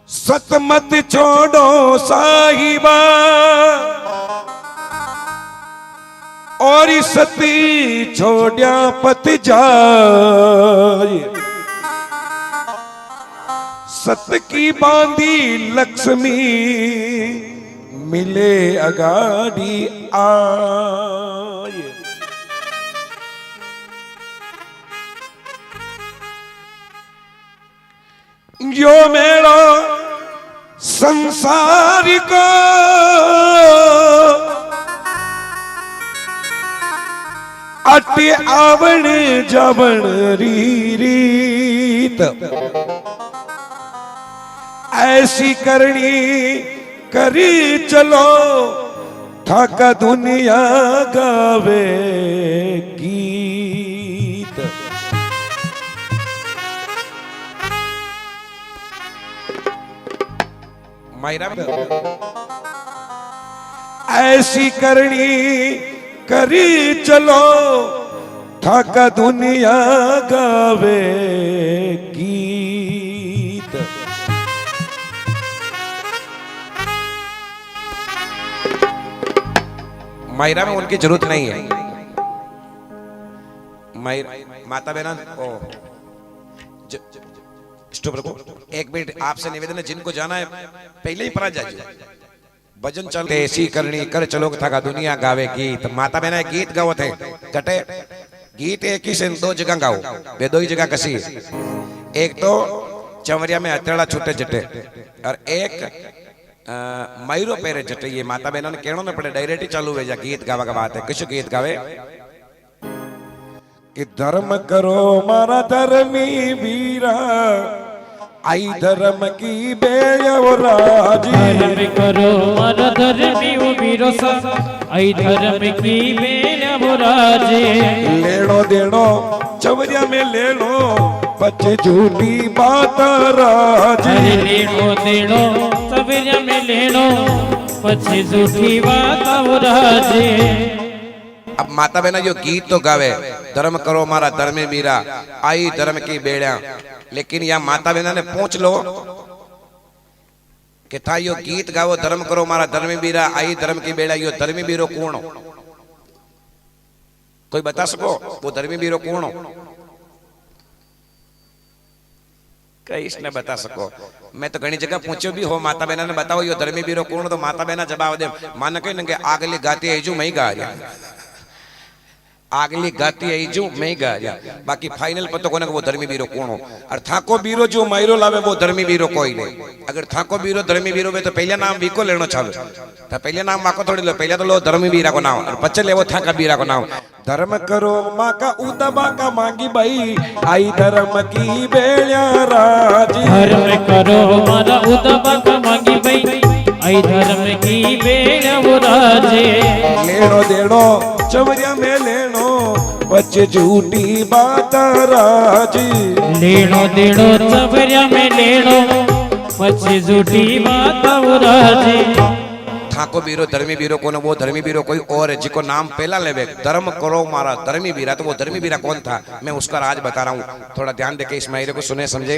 सतमत छोड़ो साहिबा और सती छोड़िया पत जाए। सत की बांधी लक्ष्मी मिले अगाड़ी आए। जो मेरा संसार को अटे आवण जावण रीत ऐसी करनी करी चलो थाका दुनिया गावे गीत। मायरा ऐसी करनी करी चलो थाका दुनिया गावे गीत। मायरा में उनकी जरूरत नहीं है। माता बहना स्टॉप रखो एक मिनट। आपसे निवेदन है जिनको जाना है पहले ही परा जाइए। भजन चल ऐसी करनी कर चलो था दुनिया गावे गीत। माता बहना गीत गाओ थे कटे गीत एक ही से दो जगह गाओ वे दो ही जगह कसी। एक तो चवरिया में हथेड़ा छूटे जटे और एक मयूरो पेरे जटे। ये माता बहनों ने कहना न पड़े डायरेक्ट ही चालू है जा गीत गावा का बात है। किस गीत गावे कि धर्म करो मारा धर्मी वीरा आई धर्म की बेयवराजी। धर्म करो मारा धर्मी वीरो सा आई धर्म की बेयवराजी। लेनो देनो चवरिया में लेनो बच्चे झूठी बात राजी। लेनो देनो चवरिया में लेनो बच्चे झूठी बात राजी। अब माता बहना जो गीत तो गावे धर्म करो मारा धर्मी मीरा आई धर्म की बेड़ा। लेकिन या माता बहना ने पूछ लो कि था यो गीत गावो धर्म करो मारा धर्मी बीरा आई धर्म की बेड़ा। यो धर्मी बीरो कौन हो? कोई बता सको वो धर्मी बीरो कौन हो? कई इसने बता सको। मैं तो घनी जगह पूछो भी हो माता बहना ने बताओ यो धर्मी बीरो कौन हो? तो माता बहना जवाब दे मान के आगली गाती है जो मैं गा रहा आगली गाती है जो मैं गा रहा। बाकी फाइनल पता कोने वो धर्मी बीरो कौन हो। और थाको बीरो जो मायरो लावे वो धर्मी बीरो कोई नहीं। अगर थाको बीरो धर्मी बीरो में तो पहले नाम वीको लेनो चाहे तो पहले नाम माको थोड़ी लो पहले तो लो धर्मी बीरा को नाम और पच्चे ले वो थाका बीरा को नाम। धर्म करो माँ का उदबा का मांगी भाई आई धर्म की बेड़ा राजी। धर्म करो मारा उदबा का मांगी भाई आई धर्म की बेड़ा राजी। लेनो देनो चवरिया में लेनो बच्चे झूठी बात राजी। लेनो देनो चवरिया में लेनो बच्चे झूठी बात राजी। थाको बीरो धर्मी बीरो कौन? वो धर्मी बीरो कोई और है जिको नाम पहला लेवे धर्म करो मारा धर्मी बीरा। तो वो धर्मी बीरा कौन था मैं उसका राज बता रहा हूँ। थोड़ा ध्यान देके इस मायरे को सुने समझे।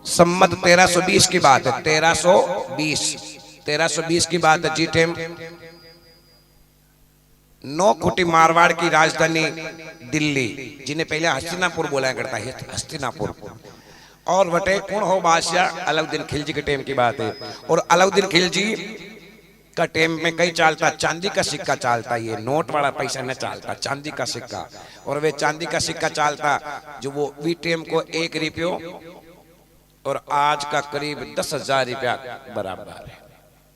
सम्मत 1320 की बात है। 1320 की बात है। जी टेम 9 खुटी मारवाड़ की राजधानी दिल्ली जिन्हें पहले हस्तिनापुर बोला करता है हस्तिनापुर। और वटे कौन हो बादशाह अलाउद्दीन खिलजी के टेम की बात है। और अलाउद्दीन खिलजी का टेम में कई चालता चांदी का सिक्का चालता। ये नोट वाला पैसा न चालता चांदी का सिक्का। और वे चांदी का सिक्का चालता जो वो वी टेम को 1 रुपयो और आज का करीब 10,000 रुपया बराबर है।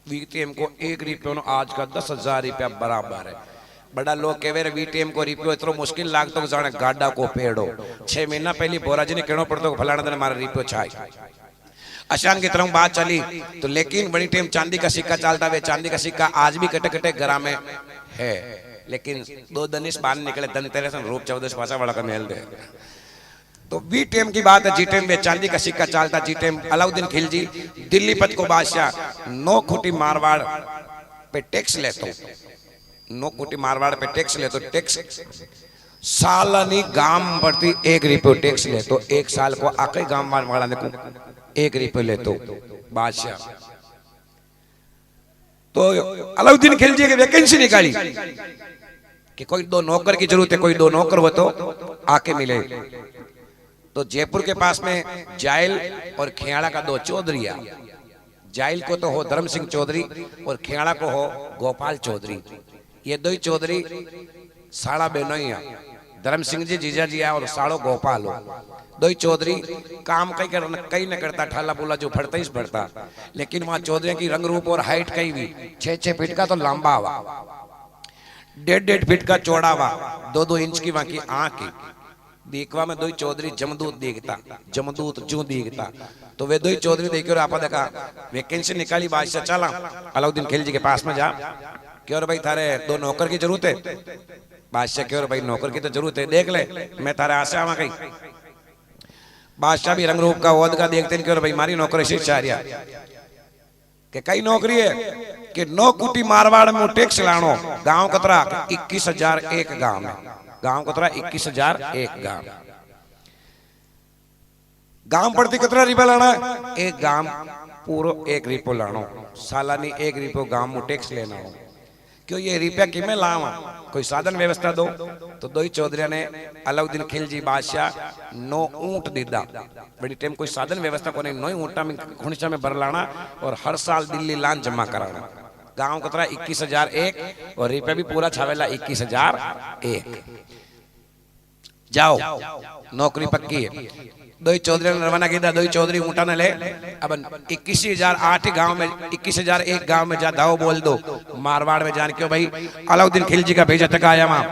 वीटीएम को 1 रुपयो आज का 10,000 रुपया बराबर है। बड़ा लोग कहे वीटीएम को रुपयो इतना मुश्किल लागतो जाने गाडा को पेड़ो। 6 महीना पहले बोरा जी ने कहना पड़ता फलाना दिन हमारा रुपयो छाई अशान की तरह बात चली। तो लेकिन बड़ी टेम चांदी का सिक्का चलता वे चांदी का सिक्का आज भी कटे कटे ग्राम में है। लेकिन 2 धनुष बांध निकले धनतेरस रूप 14 भाषा वाला का मेल दे। तो वी टेम की बात है। जी टेम में चांदी का सिक्का चालता। जी टेम अलाउद्दीन खिलजी दिल्ली पत को बादशाह 9 खुटी मारवाड़ पे टैक्स लेते। 9 खुटी मारवाड़ पे टैक्स लेते। टैक्स सालानी गाम प्रति 1 रुपयो टैक्स ले तो 1 साल को आके गाम वाला ने को 1 रुपयो ले तो बादशाह। तो अलाउद्दीन खिलजी की वैकेंसी निकाली कि कोई 2 नौकर की जरूरत है, कोई 2 नौकर हो तो आके मिले। तो जयपुर के पास में जायल और खेड़ा का 2 चौधरी। जायल को तो हो धर्म सिंह चौधरी और खेड़ा को हो गोपाल चौधरी। ये 2 ही चौधरी साड़ा बहनों ही है, धर्म सिंह जी जीजा जी और साड़ो गोपाल हो। 2 ही चौधरी काम कहीं न करता, ठाला बोला जो फड़ता ही फड़ता, लेकिन वहां चौधरी की रंग रूप और हाइट कहीं भी 6-6 फीट का तो लंबा हुआ, 1.5 फीट का चौड़ा हुआ, 2-2 इंच की वहां की आंख की देखवा में 2 ही चौधरी जमदूत देखता, जमदूत जू देखता। तो वे 2 ही चौधरी देखे और आपा देखा वैकेंसी निकाली। बादशाह चला अलाउद्दीन खिलजी के पास में जा, क्यों भाई थारे 2 नौकर की जरूरत है। बादशाह क्यों भाई नौकर की तो जरूरत है, देख ले मैं थारे आसे आवा कहीं। बादशाह भी रंग रूप का ओद का देखते हैं, क्यों भाई मारी नौकर ऐसी चाह रहा कि कई नौकरी है कि 9 कुटी मारवाड़ में टैक्स लानो। गांव कतरा 21,000 एक गांव में, गांव कतरा 21,000 एक गांव। गांव पड़ती कतरा रिपा लाना, एक गांव पूरा 1 रुपयो लानो। सालानी 1 रुपयो गांव में टैक्स लेना हो। क्यों ये रुपया कि मैं लावा, कोई साधन व्यवस्था दो। तो 2 ही चौधरी ने अलाउद्दीन खिलजी बादशाह 9 ऊंट दीदा। बड़ी टाइम कोई साधन व्यवस्था को नहीं, 9 ऊंटा में खुणचा में भर लाना और हर साल दिल्ली लान जमा कराना। गांव कतरा 21,000 एक और रुपया भी पूरा छावेला 21,000 एक। जाओ नौकरी पक्की है। 2 ही चौधरी ने रवाना किया। 2 ही चौधरी ऊंटा ने ले अब 21,008 गांव में 21,000 एक गांव में जा दाओ बोल दो मारवाड़ में जान। क्यों भाई अलाउद्दीन खिलजी का भेजा तक आया वहां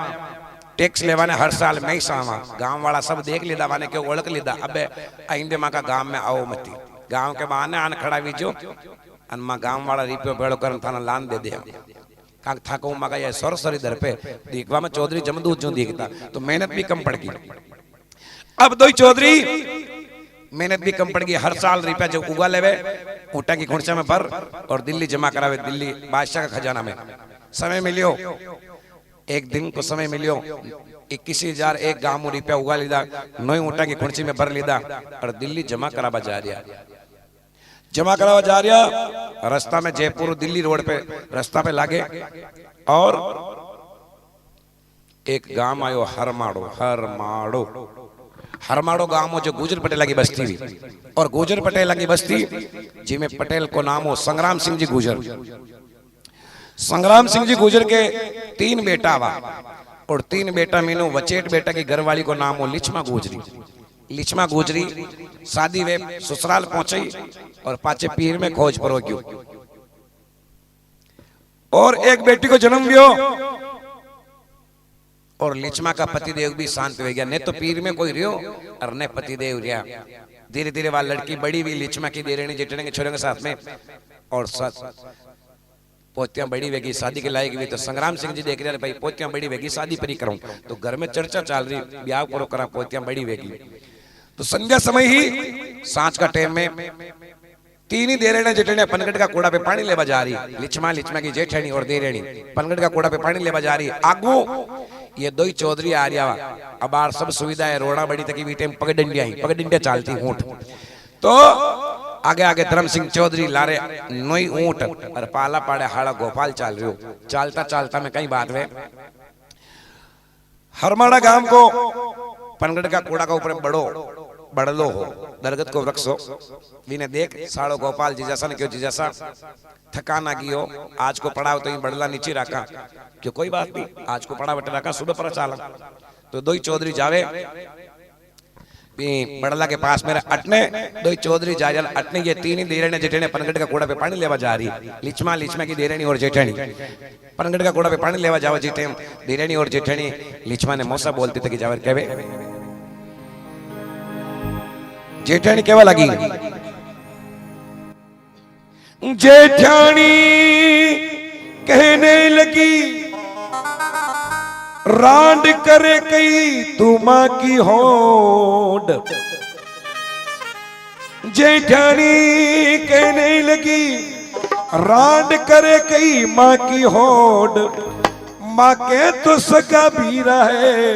टैक्स लेवाने हर साल मैं ही सावा। गांव वाला सब देख लीदा वाने क्यों ओळख लीदा। अब आइंदे मां का गांव में आओ मती, गांव के बहाने आन खड़ा बीजो अन मां गांव वाला रिपयो भेड़ो करन थाना लान दे दे। काक थाको मगा ये सरसरी दर पे देखवा में चौधरी जमदूत जो देखता तो मेहनत भी कम पड़ गई। अब 2 ही चौधरी मेहनत भी कम पड़ गई। हर साल रुपया जो उगा लेवे ऊंटा की खुणचा में भर और दिल्ली जमा करावे, दिल्ली बादशाह का खजाना में। समय मिलियो, एक दिन को समय मिलियो, 21,000 एक गांव में रुपया उगा लीदा, 9 ऊंटा की खुणची में भर लीदा और दिल्ली जमा करावा जा रहा। जमा करावा जा रहा रास्ता में जयपुर दिल्ली रोड पे रास्ता पे लागे और एक गांव आयो हरमाड़ो। हरमाड़ो हरमाड़ो गांव में जो गुजर पटेल की बस्ती हुई और गुजर पटेल की बस्ती जिसमें पटेल को नाम हो संग्राम सिंह जी गुजर। संग्राम सिंह जी गुजर के 3 बेटा हुआ और 3 बेटा मीनो वचेट बेटा की घरवाली को नाम हो लिछमा गुजरी। लिछमा गुजरी शादी वे ससुराल पहुंची और पाचे पीर में खोज परो क्यों और एक बेटी को जन्म दियो और लिछमा का पतिदेव भी शांत हो गया। ने तो पीर में कोई रियो और ने पतिदेव रिया। धीरे धीरे वह लड़की बड़ी हुई लिछमा की देरेणी जेठने के छोरे के साथ में और पोतियां बड़ी वेगी शादी के लायक हुई। तो संग्राम सिंह जी देख रहे भाई पोतियां बड़ी वेगी शादी पर ही करूं। तो घर में चर्चा चल रही ब्याह करो करा पोतियां बड़ी वेगी। तो संध्या समय ही सांझ का टाइम में 3 ही देरेणी जेठनी पनगढ़ का कूड़ा पे पानी लेवा जा रही। लिछमा की जेठनी और देरेणी पनगढ़ का कूड़ा पे पानी लेवा जा रही। आगू ये 2 ही चौधरी आ रहा। अब आर सब सुविधा है, रोड़ा बड़ी तक भी टाइम पगडंडिया चलती ऊंट। तो आगे आगे धर्म सिंह चौधरी लारे 9 ऊंट और पाला पाड़े हाड़ा गोपाल चल रहे हो। चलता चलता में कई बात में हरमाड़ा गांव को पनगढ़ का कूड़ा का ऊपर बड़लो हो दरगत को वृक्ष हो विने देख साड़ो गोपाल जीजासा ने क्यों जीजासा थका ना की हो आज को पढ़ाओ तो बड़ला नीचे रखा क्यों कोई बात नहीं आज को पढ़ा बटे रखा सुबह पर चाला। तो 2 ही चौधरी जावे बड़ला के पास मेरा अटने 2 ही चौधरी जा अटने ये 3 ही देरेणी जेठनी पनगढ़ का कूड़ा पे पानी लेवा जा रही। लिछमा की देरेणी और जेठनी पनगढ़ का कूड़ा पे पानी लेवा जाओ जीते देरेणी और जेठनी लिछमा ने मौसा बोलती थी कि जावर कहवे जेठानी केवा लगी। जेठानी कहने लगी रांड करे कई तू मां की होड़। जेठानी कहने लगी रांड करे कई मां की होड़। मां के तो सगा भीरा है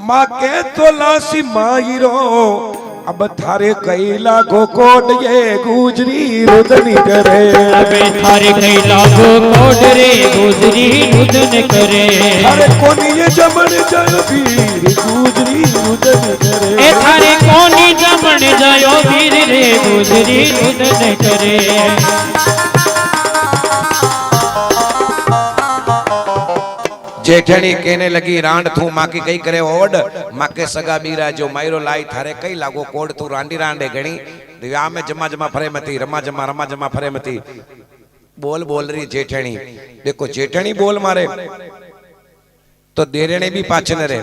माँ के तो लासी मायरो अब थारे कई लागो कोड ये गुजरी रुदन करे। अबे थारे कई लागो कोड रे गुजरी रुदन करे। थारे कोनी ये जमन जायो वीर गुजरी रुदन करे। ए थारे कोनी जमन जायो वीर रे गुजरी रुदन करे। जेठणी कहने लगी रांड थू माँ की कई करे ओड माँ के सगा बीरा जो मायरो लाई थारे कई लागो कोड तू रांडी रांडे गणी रिया में जमा जमा फरे मती रमा जमा फरे मती बोल बोल रही जेठणी। देखो जेठणी बोल मारे तो देरणी भी पाछे न रहे।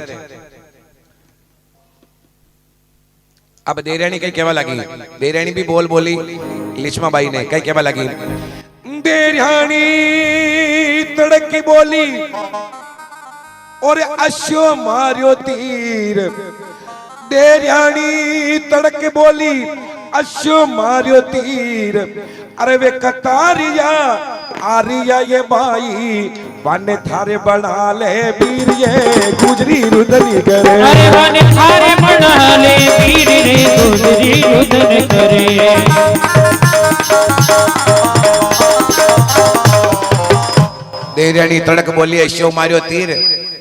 अब देरणी कई कहवा लगी देरणी भी बोल बोली लिचमा बाई ने कई कहवा लगी देरणी तड़की बोली और अश्यो मारियो तीर। देरयानी तड़क बोली अश्यो मारियो तीर। अरे वे कतारिया आरिया ये बाई वाने थारे बना ले वीर ये गुजरी रुदनी करे। अरे वाने थारे बना ले वीर रे गुजरी रुदन करे। देरयानी तड़क बोली अश्यो मारियो तीर।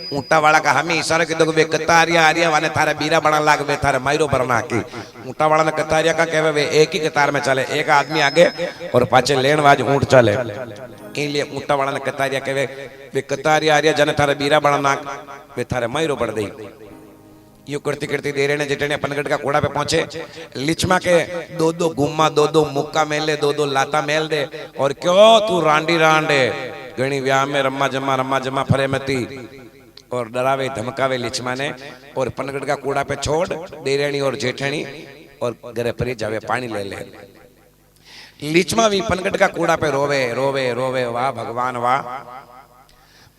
ऊंटा वाला का हमें इशारा के दो वे कतारिया आरिया वाने थारा बीरा बना लाग वे थारे मायरो बरना की। ऊंटा वाला ने कतारिया का कहवे वे एक ही कतार में चले एक आदमी आगे और पाछे लेन वाज ऊंट चले। इसलिए ऊंटा वाला ने कतारिया कहवे वे कतारिया आरिया जने थारे बीरा बना नाक वे थारे मायरो पड़ दई। यू करती करती देरे ने जेठने पनगढ़ का कोड़ा पे पहुंचे। लिचमा के दो दो गुम्मा दो दो मुक्का मेल दे दो दो लाता मेल दे और क्यों तू रांडी रांडे गणी व्याह में रम्मा जमा फरे मती और डरावे धमकावे लिचमा ने और पनगढ़ का कूड़ा पे छोड़ देरणी और जेठनी और घरे परी जावे पानी ले ले। लिचमा भी पनगढ़ का कूड़ा पे रोवे रोवे रोवे वाह भगवान वाह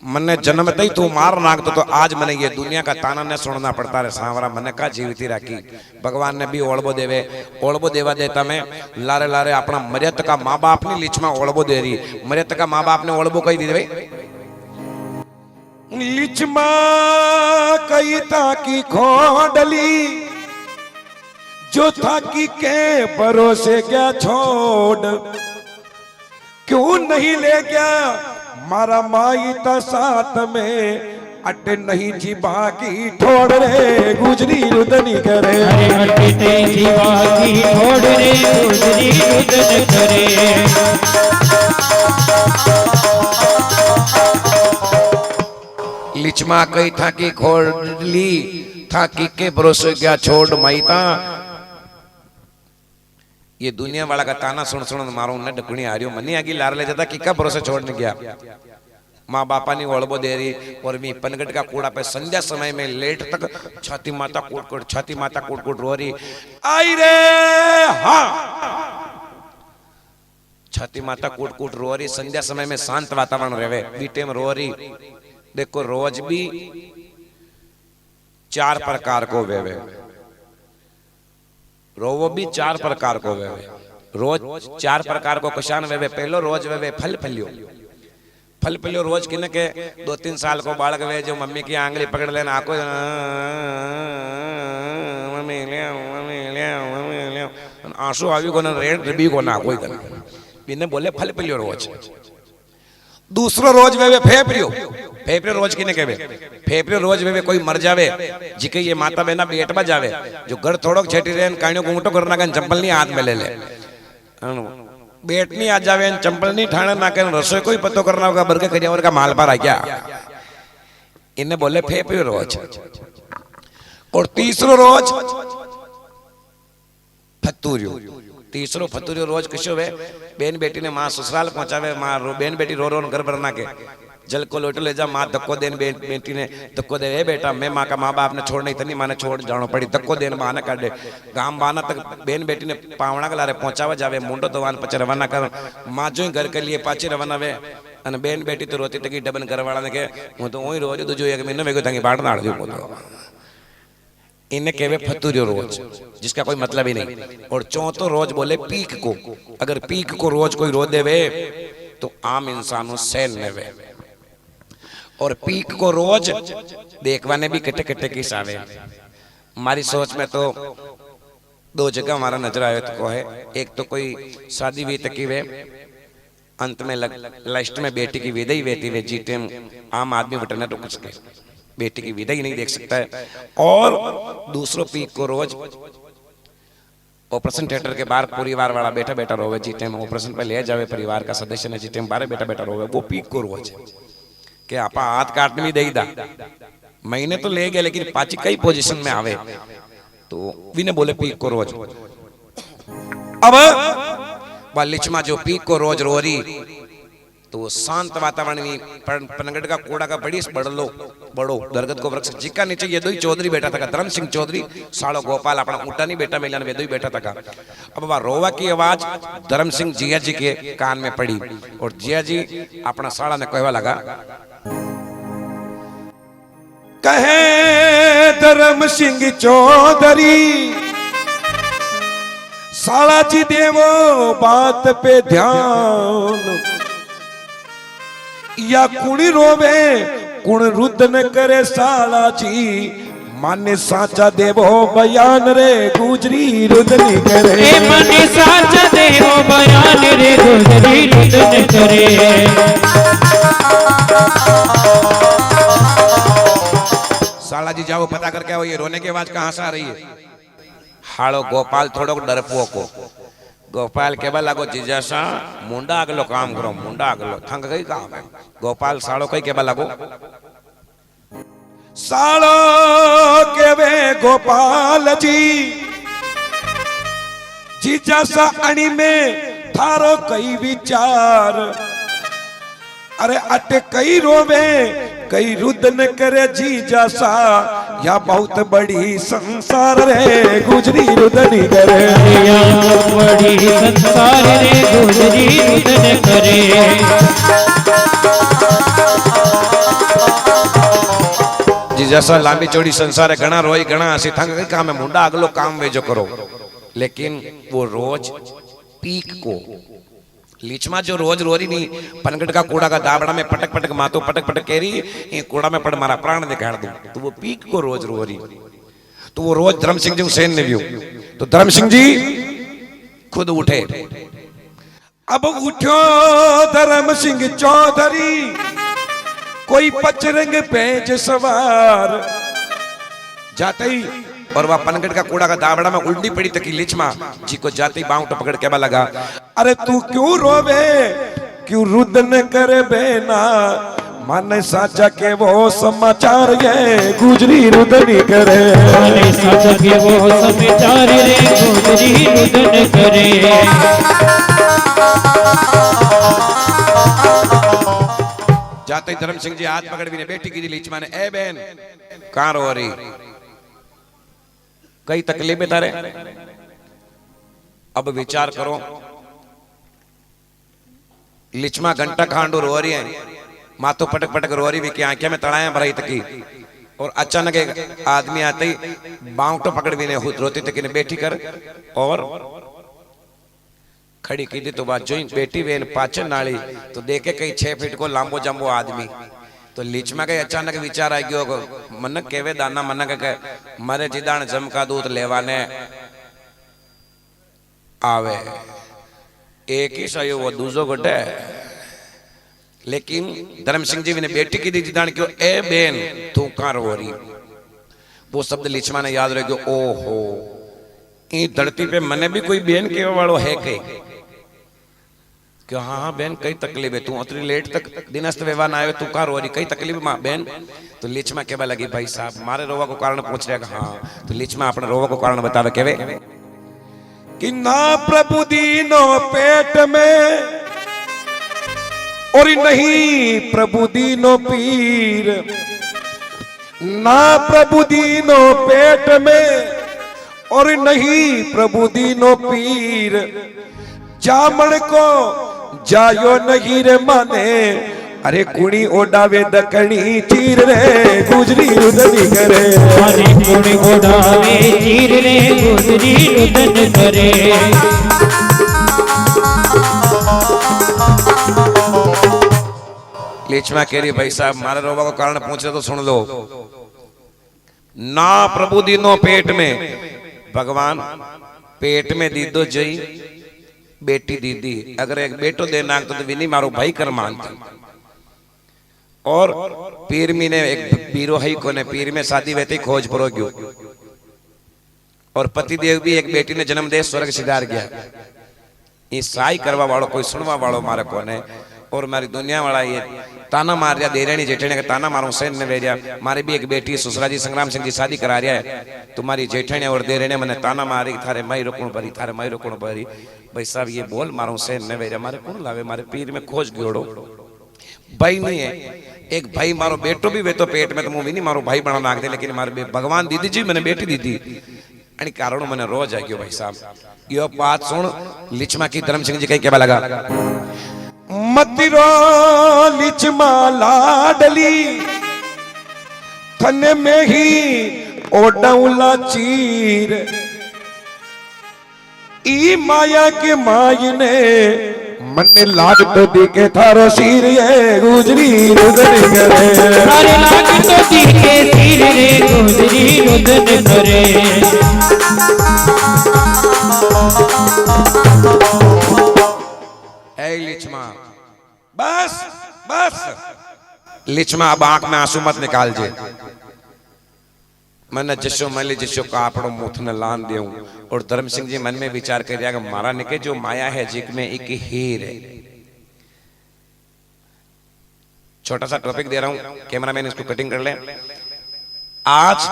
मने जन्मते ही तू मार नागतो तो आज मने ये दुनिया का ताना ने सुनना पड़ता रे सांवरा मने का जीविती राखी। भगवान ने भी ओळबो देवा देता में लारे लारे अपना मर्याद का माँ बाप ने लिचमा ओळबो दे रही। मर्याद का माँ बाप ने ओळबो कही दी भाई लिचमा कई ताकी खोडली जो थाकी के भरोसे क्या छोड़ क्यों नहीं ले गया मारा माई ता साथ में अट नहीं जी बाकी ठोड़ रे गुजरी रुदनी करे। अरे अटते जी बाकी ठोड़ रे गुजरी रुदन करे। लिचमा कई थाकी खोडली थाकी के भरोसे क्या छोड़ माईता। ये दुनिया वाला का ताना सुन सुन मारो ने ढकणी हारियो मनी आगी लार ले जाता कि का भरोसे छोड़ने गया। माँ बापा ने ओळबो दे रही और मी पनगढ़ का कूड़ा पे संध्या समय में लेट तक छाती माता कूट कूट रो रही आई रे हाँ छाती माता कूट कूट रो रही। संध्या समय में शांत वातावरण रहे बीटे में रो रही। देखो रोज भी 4 प्रकार को वेवे रोवो भी 4 प्रकार को वेवे रोज 4 प्रकार को कशान वेवे। पहलो रोज वेवे फल फलियो रोज किने के 2-3 साल को बालक वे जो मम्मी की आंगली पकड़ लेना आको मम्मी ले आंसू आवी को ना रेड भी को ना कोई कर बिने बोले फल फलियो रोज। दूसरो रोज वेवे फेफड़ियो रोज किने कहवे फेफड़ियो रोज वेवे कोई मर जावे जिके ये माता बहना पेट में जावे जो घर थोड़ो छेटी रेन काणियो गुंटो करना कन चंपल नहीं हाथ में ले ले बेट नहीं आ जावे चंपल नहीं ठाणे ना कन रसोई कोई पतो करना होगा बरके करियावर का माल पर आ गया इन्हें बोले फेफड़ियो रोज। और तीसरो रोज तीसरो फतूरियो रोज कशो वे बेन बेटी ने माँ ससुराल पहुंचावे माँ बेन बेटी रो रो घर भरना के जल को लोटो ले जा माँ धक्को देन बेटी ने धक्को दे बेटा मैं माँ का माँ बाप ने छोड़ नहीं तनी माँ ने छोड़ जानो पड़ी धक्को देन बहाना कर दे गांव बहाना तक बेन बेटी ने पावना के लारे पहुंचावा जावे मुंडो दवान पचे रवाना कर माँ जो घर के लिए पाची रवाना वे अन बेन बेटी तो रोती तकी डबन करवाड़ा ने के हूँ तो वही रोज जो एक महीने में तंगी बाट नाड़ दू इन्हें कहवे फतूरियो रोज जिसका कोई मतलब ही नहीं। और चौथो रोज बोले पीक को अगर पीक को रोज कोई रो देवे तो आम इंसानों सहन नेवे। और पीक को रोज देखवाने भी कटे कटे किस आवे। हमारी सोच में तो दो जगह हमारा नजर आयो तो है, एक तो कोई शादी भी तकी वे अंत में लास्ट में बेटी की विदाई वेती वे जीते आम आदमी बटना रुक सके, बेटी की विदाई नहीं देख सकता है। और दूसरों पीक को रोज ऑपरेशन थिएटर के बाहर परिवार वाला बैठा बैठा रोवे, जीते में ऑपरेशन पे ले जावे परिवार का सदस्य ने, जीते में बाहर बैठा बैठा रोवे, वो पीक को रोज के आपा हाथ काटने भी दे दा महीने तो ले गए, लेकिन पाची कई पोजीशन में आवे तो विने बोले पीक को रोज। अब लिचमा जो पीक को रोज रो रही तो शांत वातावरण में पनगढ़ का कोड़ा का बड़ी बड़ो दरगत को वृक्ष जिका नीचे ये दो ही चौधरी बैठा था, धर्म सिंह चौधरी साड़ो गोपाल अपना ऊँटा नहीं बेटा मिलन वे दो ही बैठा था। अब वह रोवा की आवाज धर्म सिंह जिया जी के कान में पड़ी और जिया जी अपना साड़ा ने कहवा लगा, कहे धर्म सिंह चौधरी साला जी देवो बात पे ध्यान, या कुणी रोवे कुण रुद्ध न करे साला जी, माने साचा देवो बयान रे गुजरी रुद्ध नहीं करे, माने साचा देवो बयान रे गुजरी रुद्ध न करे। साला जी जाओ पता करके आओ ये रोने की आवाज कहां से आ रही है। हाड़ो गोपाल थोड़ो डरपोको गोपाल केवल लागो जीजा सा मुंडा अगलो काम करो, मुंडा अगलो थंग गई काम है। गोपाल साड़ो कई केवल लागो सालो केवे गोपाल जी जीजा सा अणी में थारो कई विचार, अरे अटे कई रोवे कई रुद्ध न करे जीजा सा, या बहुत बड़ी संसार रे गुजरी रुद्ध नहीं करे, या बड़ी संसार रे गुजरी रुद्ध न करे। जीजा सा लांबी चौड़ी संसार है, घना रोई घना हसी थंग गई काम है, मुंडा अगलो काम वे जो करो। लेकिन वो रोज पीक को लीचमा जो रोज रोरी नहीं पनगढ़ का कूड़ा का दाबड़ा में पटक पटक मातो पटक पटक कह रही ये कूड़ा में पड़ मारा प्राण दिखा दूं, तो वो पीक को रोज रोरी तो वो रोज धर्म सिंह जी हुसैन ने व्यू तो धर्म सिंह जी खुद उठे। अब उठो धर्म सिंह चौधरी कोई पचरंग पेज सवार, जाते ही और वह पनगढ़ का कूड़ा का दाबड़ा में उल्टी पड़ी तक लीचमा जी को जाते ही बांव पकड़ के लगा, अरे तू क्यों रोवे क्यों रुद्ध न करे बेना, माने साचा के वो समाचार ये गुजरी रुद्ध नहीं करे, माने साचा के वो समाचार रे गुजरी रुद्ध न करे। जाते ही धर्म सिंह जी हाथ पकड़ भी ने बेटी की लीचमा ने, ए बहन कहां रो रही, कई तकलीफें तारे। अब विचार करो लिचमा घंटा खांडू रो रही है, मातो पटक पटक रो रही भी की आंखें में तड़ाया भराई तकी, और अचानक एक आदमी आते ही बांवटो पकड़ भी ने रोती तकी ने बेटी कर और खड़ी की थी। तो बात जो बेटी वेन पाचन नाली तो देखे कई 6 फीट को लांबो जम्बो आदमी, तो लीचमा के अचानक विचार आ गयो मन केवे दाना मन के मरे जिदान जम का दूध लेवाने आवे, एक ही सही वो दूसरो गड्ढे। लेकिन धर्म सिंह जी ने बेटी की दी जिदान क्यों, ए बेन तू कहां रो रही, वो शब्द लीचमा ने याद रह गयो, ओहो ई धरती पे मने भी कोई बेन केवे वालो है क्यों, हाँ बहन कई तकलीफ है, तू उतनी लेट तक दिनस्त व्यवहार आए तू कहाँ रो रही, कई तकलीफ माँ बहन। तो लीचमा केवा लगी भाई साहब मारे रोवा को कारण पूछ रहे, हाँ तो लीचमा अपने रोवा को कारण बतावे केवे कि ना प्रभु दीनो पेट में और नहीं प्रभु दीनो पीर, ना प्रभु दीनो पेट में और नहीं प्रभु दीनो पीर, जामण को जायो नहीं रे माने, अरे कुणी ओडावे दकणी चीर रे गुजरी रुद्ध नहीं करे, अरे कुणी ओडावे चीर रे गुजरी रुद्ध न करे। लीचमा कह रही भाई साहब मारे रोवा को कारण पूछे तो सुन लो। ना प्रभु दीनो पेट में, भगवान पेट में दीदो जई बेटी दीदी, अगर एक बेटो देना तो विनी मारो भाई कर मानती। और पीर मी ने एक बीरो हई को ने पीर में शादी वेती खोज परो गयो, और पति देव भी एक बेटी ने जन्म दे स्वर्ग सिधार गया। ये साई करवा वालों कोई सुनवा वालों मारे कोने, और मारी दुनिया वाला ये ताना मार रहा देरानी जेठानी का ताना मारो सेन ने भेजा। मारी भी एक बेटी ससुरा जी संग्राम सिंह जी शादी करा रहा है, तुम्हारी जेठानी और देरानी मैंने ताना मारी थारे माई रोकण भरी, थारे माई रोकण भरी। भाई साहब ये बोल मारो सेन ने भेजा, मारे कौन लावे, मारे पीर में खोज गियोड़ो भाई नहीं है। एक भाई मारो बेटो भी वे तो पेट में तो मुंह भी नहीं मारो भाई बना नाक दे, लेकिन मारे भगवान दीदी जी मैंने बेटी दी थी आणि कारण मैंने रोज आ गयो। भाई साहब यो बात सुन लिचमा की धर्म सिंह जी कहीं क्या लगा, मतिरो लिचमा लाडली थने में ही ओडौला चीर, ई माया के मायने मन लाग तो दिखे थारो सिर ये गुजरी रुदन करे, थारे लाग तो दिखे सिर रे गुजरी रुदन करे। ऐ लिचमा बस बस, लिचमा अब आंख में आंसू मत निकाल जे। मैंने जिसो मले जिसो कापड़ो मुथ न लान देऊं, और धर्म सिंह जी मन में विचार कर दिया कि मारा निके जो माया है जिक में एक हीर है। छोटा सा टॉपिक दे रहा हूं, कैमरामैन इसको कटिंग कर ले। आज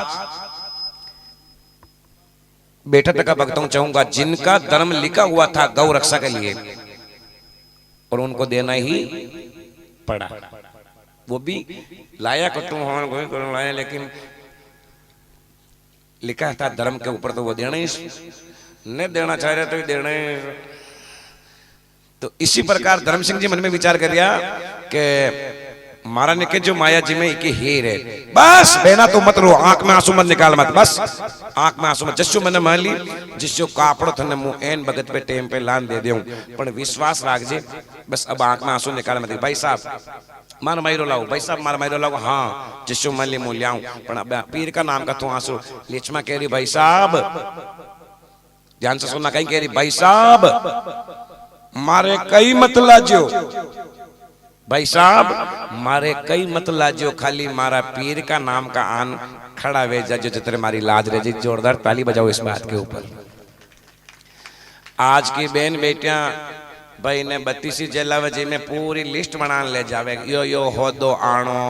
बेटा तक भक्तों चाहूंगा जिनका धर्म लिखा हुआ था गौ रक्षा के लिए, और उनको देना ही पड़ा। वो भी लाया कट्टू लाया, लेकिन लिखा था धर्म के ऊपर तो वो देना ही नहीं, देना चाह रहे तो देना ही। तो इसी प्रकार धर्म सिंह जी मन में विचार कर दिया कि मारा निके जो माया जी में एक हीर है। बस बेना तो मत रो, आंख में आंसू मत निकाल मत, बस आंख में आंसू मत। जिसो मैंने मान ली जिसो कापड़ो थने मुंह एन भगत पे टेम पे लान दे दूं, पर विश्वास राख जे, बस अब आंख में आंसू निकाल मत। भाई साहब मार मायरो लाओ, भाई साहब मार मायरो लाओ, हाँ जिसो मान ली मूल्य आऊं, पर अब पीर का नाम का तू आंसू। लिचमा कह रही भाई साहब ध्यान से सुनना, कहीं कह रही भाई साहब मारे कई मत लाजो, भाई साहब मारे कई मत लाजो, खाली मारा पीर का नाम का आन खड़ा वे जो जितने मारी लाज रहे जी। जोरदार ताली बजाओ इस बात के ऊपर। आज की बहन बेटियां भाई ने 32 जिला वजी में पूरी लिस्ट बना ले जावे, यो होदो आनो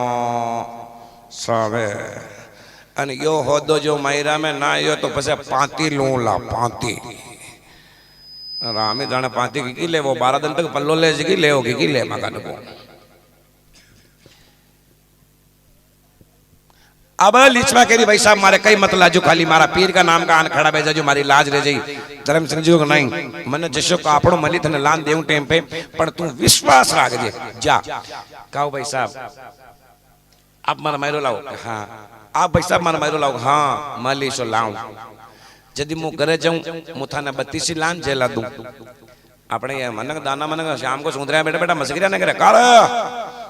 सावे, अन यो होदो जो मायरा में ना यो तो पसे पांती लूला पांती रामी जाने पांती की ले, वो 12 दिन तक पल्लो ले जी ले होगी की ले मकान को। अब लिचमा कह रही भाई साहब मारे कई मत लाजो, खाली मारा पीर का नाम का आन खड़ा भेजा जो मारी लाज रह जाई। धर्म सिंह जी को नहीं, मन जिसो कापड़ो मली थने लान देऊं टेम पे, पर तू विश्वास राख जे जा। कहो भाई साहब आप मन मारो लाओ, हाँ आप भाई साहब मन मारो लाओ, हाँ मली सो लाऊं। यदि मु घरे जाऊं मुथा ने 32 लान जेला दूं, अपने ये मन दाना मन शाम को सुंदरा बेटा बेटा मसगिरा ने करे काल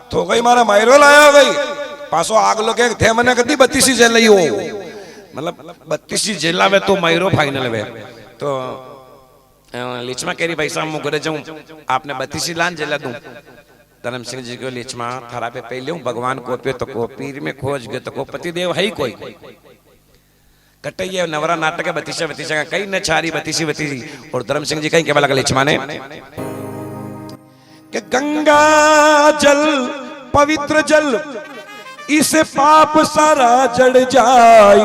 तो गई मारा मायरो लाया गई पासो आग लो के थे मने कदी 32 जेल लई हो, मतलब 32 जेला वे तो मायरो फाइनल वे। तो लिचमा कह रही भाई साहब मु घरे जाऊं आपने 32 लान जेला दूं। धर्म सिंह जी को लिचमा थारा पे पहले हूं भगवान को पे तो को पीर में खोज गए तो को पति देव है ही कोई कटैया नवरा नाटक है 32 का कई न छारी 32। और धर्म सिंह जी कहीं क्या बोला लिचमा ने कि गंगा जल पवित्र जल इसे पाप सारा जड़ जाए,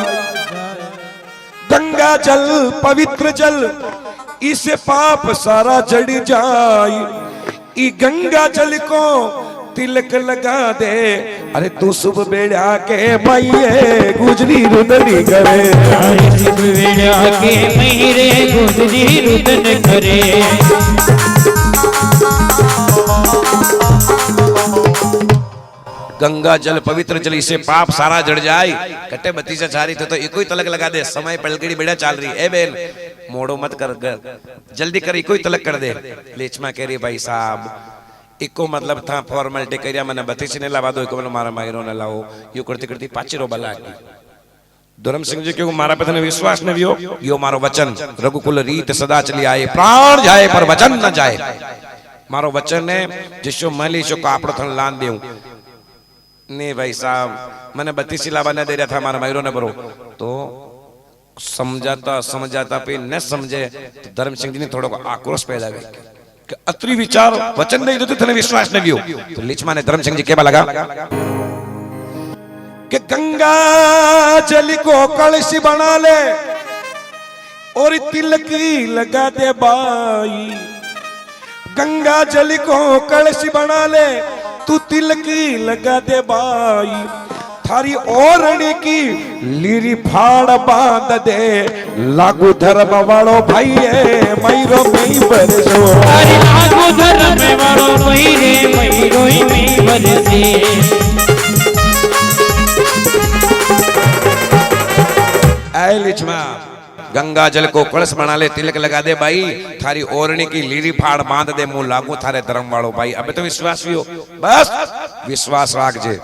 गंगा जल पवित्र जल इसे पाप सारा जड़ जाए, ई गंगा जल को तिलक लगा दे, अरे तू सुबह बेड़ा के मैये गुजरी रुदनी करे, अरे सुबह बेड़ा के मैरे गुजरी रुदन करे। गंगा जल पवित्र जल इसे पाप सारा जड़ जाए, कटे 32 छारी थे तो एक ही तलक लगा दे, समय पलगड़ी बेड़ा चल रही है बेन मोड़ो मत कर जल्दी कर एक ही तलक कर दे। लिचमा कह रही भाई साहब इको मतलब था फॉर्मेलिटी करिया मैंने बतीसी ने लावा दो इको मैंने मारा मायरो ने लाओ यू करती करती पाचीरो बला की धर्म सिंह जी क्यों मारा पे तने विश्वास ने वियो यो मारो वचन रघुकुल रीत सदा चली आए प्राण जाए पर वचन न जाए मारो वचन है जिसो मली शो कापड़ो थन लान देऊं ने भाई साहब मैंने बत्तीसी लावा न दे रहा था मारा मायरो ने बरो तो समझाता पे न समझे तो धर्म सिंह जी ने थोड़ा आक्रोश पैदा कर कि अत्री विचार वचन नहीं देते थने विश्वास नहीं वियो तो लिचमा ने धर्म सिंह जी केबा लगा कि गंगा जल को कलश बना ले और तिलक लगा दे बाई गंगा जल को कलश बना ले तू तिलक लगा दे बाई थारी ओरणी की लीरी फाड़ बांध दे लागू धर्म वालो भाई है मैरो मई बरसो अरे लागू धर्म वालो भाई रे मैरो मई बरसे ऐ लिचमा गंगा जल को कलश बना ले तिलक लगा दे भाई थारी ओरणी की लीरी फाड़ बांध दे मुंह लागू थारे धर्म वालो भाई अबे तो विश्वास भी हो बस विश्वास राख जे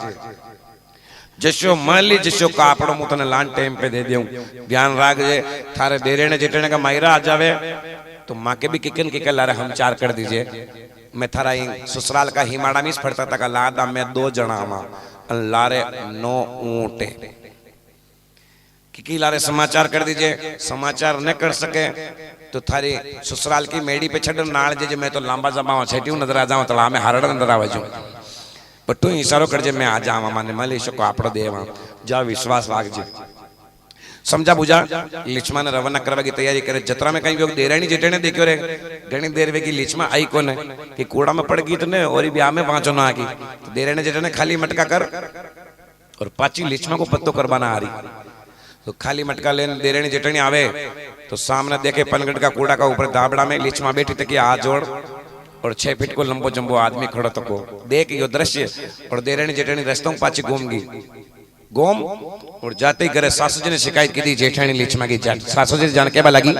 जशो मान ली जशो कापड़ो मु तने लान टाइम पे दे दूं ध्यान राख जे थारे देरेने जेठने का मायरा आ जावे तो माँ के भी किकन किकन लारे हम चार कर दीजिए मैं थारा ससुराल का हिमाड़ा मिस फड़ता था का लादा मैं 2 जना लारे 9 ऊंटे की लारे समाचार कर दीजिए समाचार न कर सके तो थारी ससुराल की मेड़ी पे छड़ नाल जे मैं तो लांबा जमावा छेटियो नजर आ जाऊं तला में हारड़ नजर आवे जो बट्टू इशारो कर जे मैं आ जावा माने मले शो को आपड़ो देवा जा विश्वास लाग जे समझा बुझा लिचमा ने रवाना करवा की तैयारी करे जत्रा में कहीं भी देरानी जेठने देखियो रे घणी देर वे की लिचमा आई कोने कि कूड़ा में पड़ गई तने और ब्याह में पांचो ना आ की तो देरानी जेठने खाली मटका कर और पाची लिचमा को पत्तो करवाना आ रही तो खाली मटका लेने देरानी जेठनी आवे तो सामने देखे पनगढ़ का कूड़ा का ऊपर दाबड़ा में लिचमा बैठी तक हाथ जोड़ और 6 फीट को लंबो जंबो आदमी खड़ो तको देख यो दृश्य और देरानी जेठानी रस्तों पाची घूमगी गोम और जाते ही करे सासू जी ने शिकायत की थी जेठानी लिचमा की सासू जी जान के बा लगी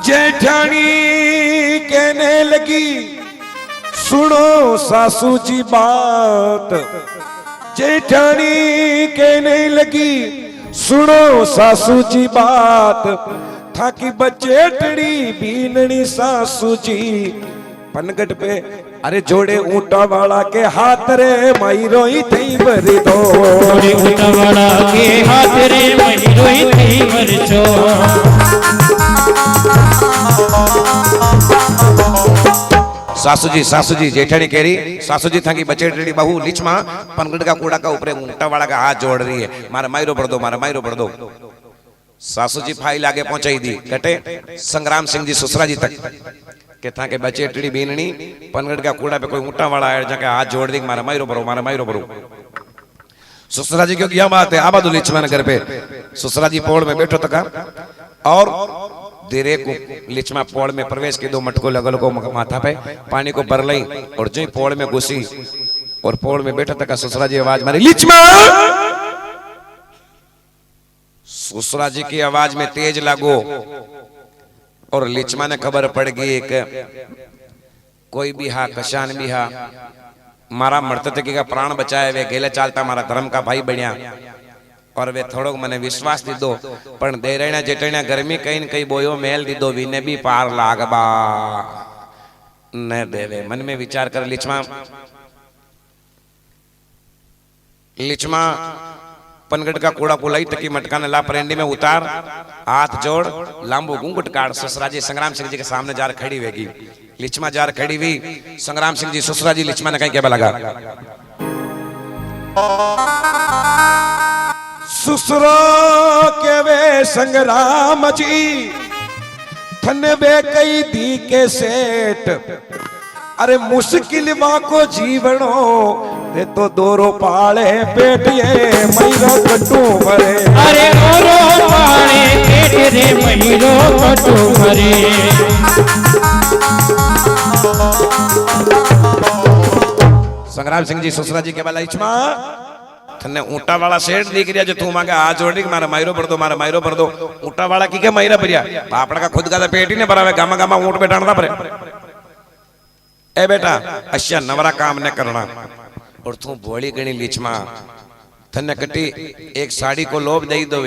जेठानी कहने लगी सुनो सासू जी बात जेठानी कहने लगी सुनो सासू जी बात था कि बचेटड़ी बीननी सासू जी पनगट पे अरे जोड़े ऊंटा वाला के हाथ रे माई रोई थई भरी दो जोड़े ऊंटा वाला के हाथ रे माई रोई थई भरी दो सासू जी जेठानी कह रही सासू जी था कि बचेटड़ी बहू लिचमा पनगढ़ का कूड़ा का ऊपर ऊंटा वाला का हाथ जोड़ रही है मारा मायरो भर दो सासू जी फाइल आगे पहुंचाई दी कटे संग्राम सिंह जी ससुरा जी तक के था के बचेटड़ी बीननी पनगढ़ का कूड़ा पे कोई ऊंटा वाला है जाके हाथ जोड़ दी मारा मायरो भरो ससुरा जी क्यों क्या बात है आबादो लिचमा ने घर पे ससुरा जी पोड़ में बैठो तका और देरे को लिचमा पोड़ में प्रवेश के 2 मटको लगल को माथा पे पानी को भर लई और जो पोड़ में घुसी और पोड़ में बैठा तक ससुरा जी आवाज मारी लिचमा ससुरा जी की आवाज में तेज लागो और लिचमा ने खबर पड़ गई एक कोई भी हा कशान भी हा मारा मरते का प्राण बचाए वे गेले चालता मारा धर्म का भाई बनिया और वे थोड़ो मने विश्वास दीदो पण देरेणा जेठणा गर्मी कहीं न कहीं बोयो मेल दीदो विने भी पार लागबा न देवे मन में विचार कर लिचमा पनगढ़ का कूड़ा को लई तकी मटका ने ला परेंडी में उतार हाथ जोड़ लांबो घूंघट काट ससुरा जी संग्राम सिंह जी के सामने जार खड़ी वेगी लिचमा जार खड़ी हुई संग्राम सिंह जी ससुरा जी लिचमा ने कहीं क्या लगा ससुरा के वे संग्राम जी थन वे कई दी के सेठ अरे मुश्किल को जीवनो रे तो दोरो पाले पेट ये महीनो कटू भरे अरे दोरो पाले पेट रे महीनो कटू भरे संग्राम सिंह जी ससुरा जी के बाला इचमा थने ऊंटा वाला सेठ दिख रिया जो तू मांगे हाथ जोड़ के मारा मायरो भर दो मारा मायरो भर दो ऊंटा वाला की क्या मायरा भरिया पापड़ का खुद का तो पेट ही नहीं भरा गामा गामा ऊंट बैठाना पड़े ए बेटा अच्छा नवरा काम ने करना और तू भोली गणी लीचमा थने कटी एक साड़ी को लोभ दे दो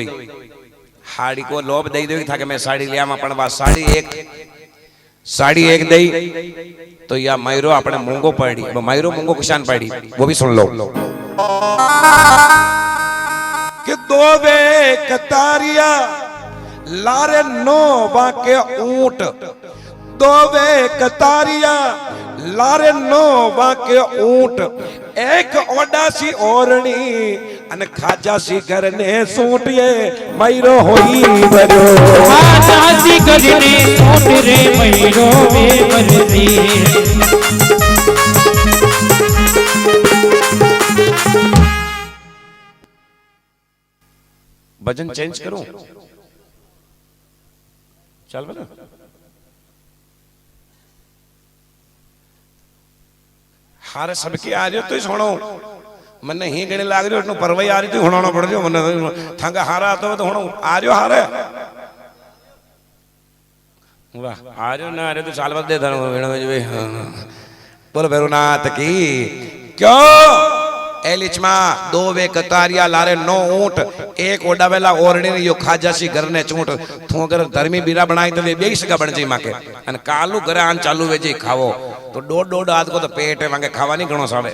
हाड़ी को लोभ दे दो था कि मैं साड़ी लिया अपन बात साड़ी एक दई तो या मायरो अपने मूंगो पड़ी वो मायरो मूंगो कुशान पड़ी वो भी सुन लो कि दो वे कतारिया लारे नो बाके ऊंट दो वे कतारिया लारे नो बाके ऊंट एक ओडासी ओरणी अन खाजासी करने सूटिए मैरो होई बरो खाजासी करने सूट रे मैरो में बरसी भजन चेंज करूं चल बना हारे सबकी आ रही हो तो सुनो मन्ने ही गणे लाग रही हो परवाई आ रही थी हुणाना पड़ रही मन्ने थंगा हारा आता तो हुणो आ रही हो हारे वाह आ रही हो ना आ रही तो साल बाद दे धनो बोलो भैरवनाथ की क्यों एलिचमा दो वे कतारिया लारे नो ऊंट एक ओडा वेला ओरणी यो खाजासी घर ने चूंट तू अगर धर्मी बीरा बनाई तो वे बेई सगा बन जाई माके अन कालू घरे आन चालू वेजी खावो तो डोड आद को तो पेट है मांगे खावा नहीं घणो सावे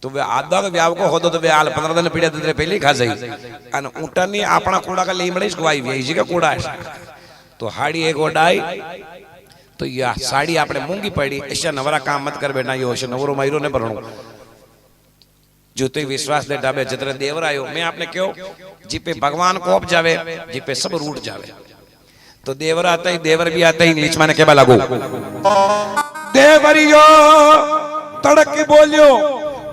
तो वे आधा के व्याव को होदो तो वे आल 15 दिन पीड़े तेरे पहले खा जाई अन ऊंटा नहीं अपना कूड़ा का लीमड़ी खवाई वे जी का कूड़ा है तो हाड़ी एक ओडाई तो या साड़ी आपने मूंगी पड़ी ऐसा नवरा काम मत कर बेटा यो ऐसा नवरो मायरो ने भरणो जो तो विश्वास दे डाबे जितने देवर आयो मैं आपने क्यों जी पे भगवान को अब जावे जी पे सब रूट जावे तो देवर आता ही देवर भी आता ही लीचमा ने क्या लागू देवरियो तड़क बोलियो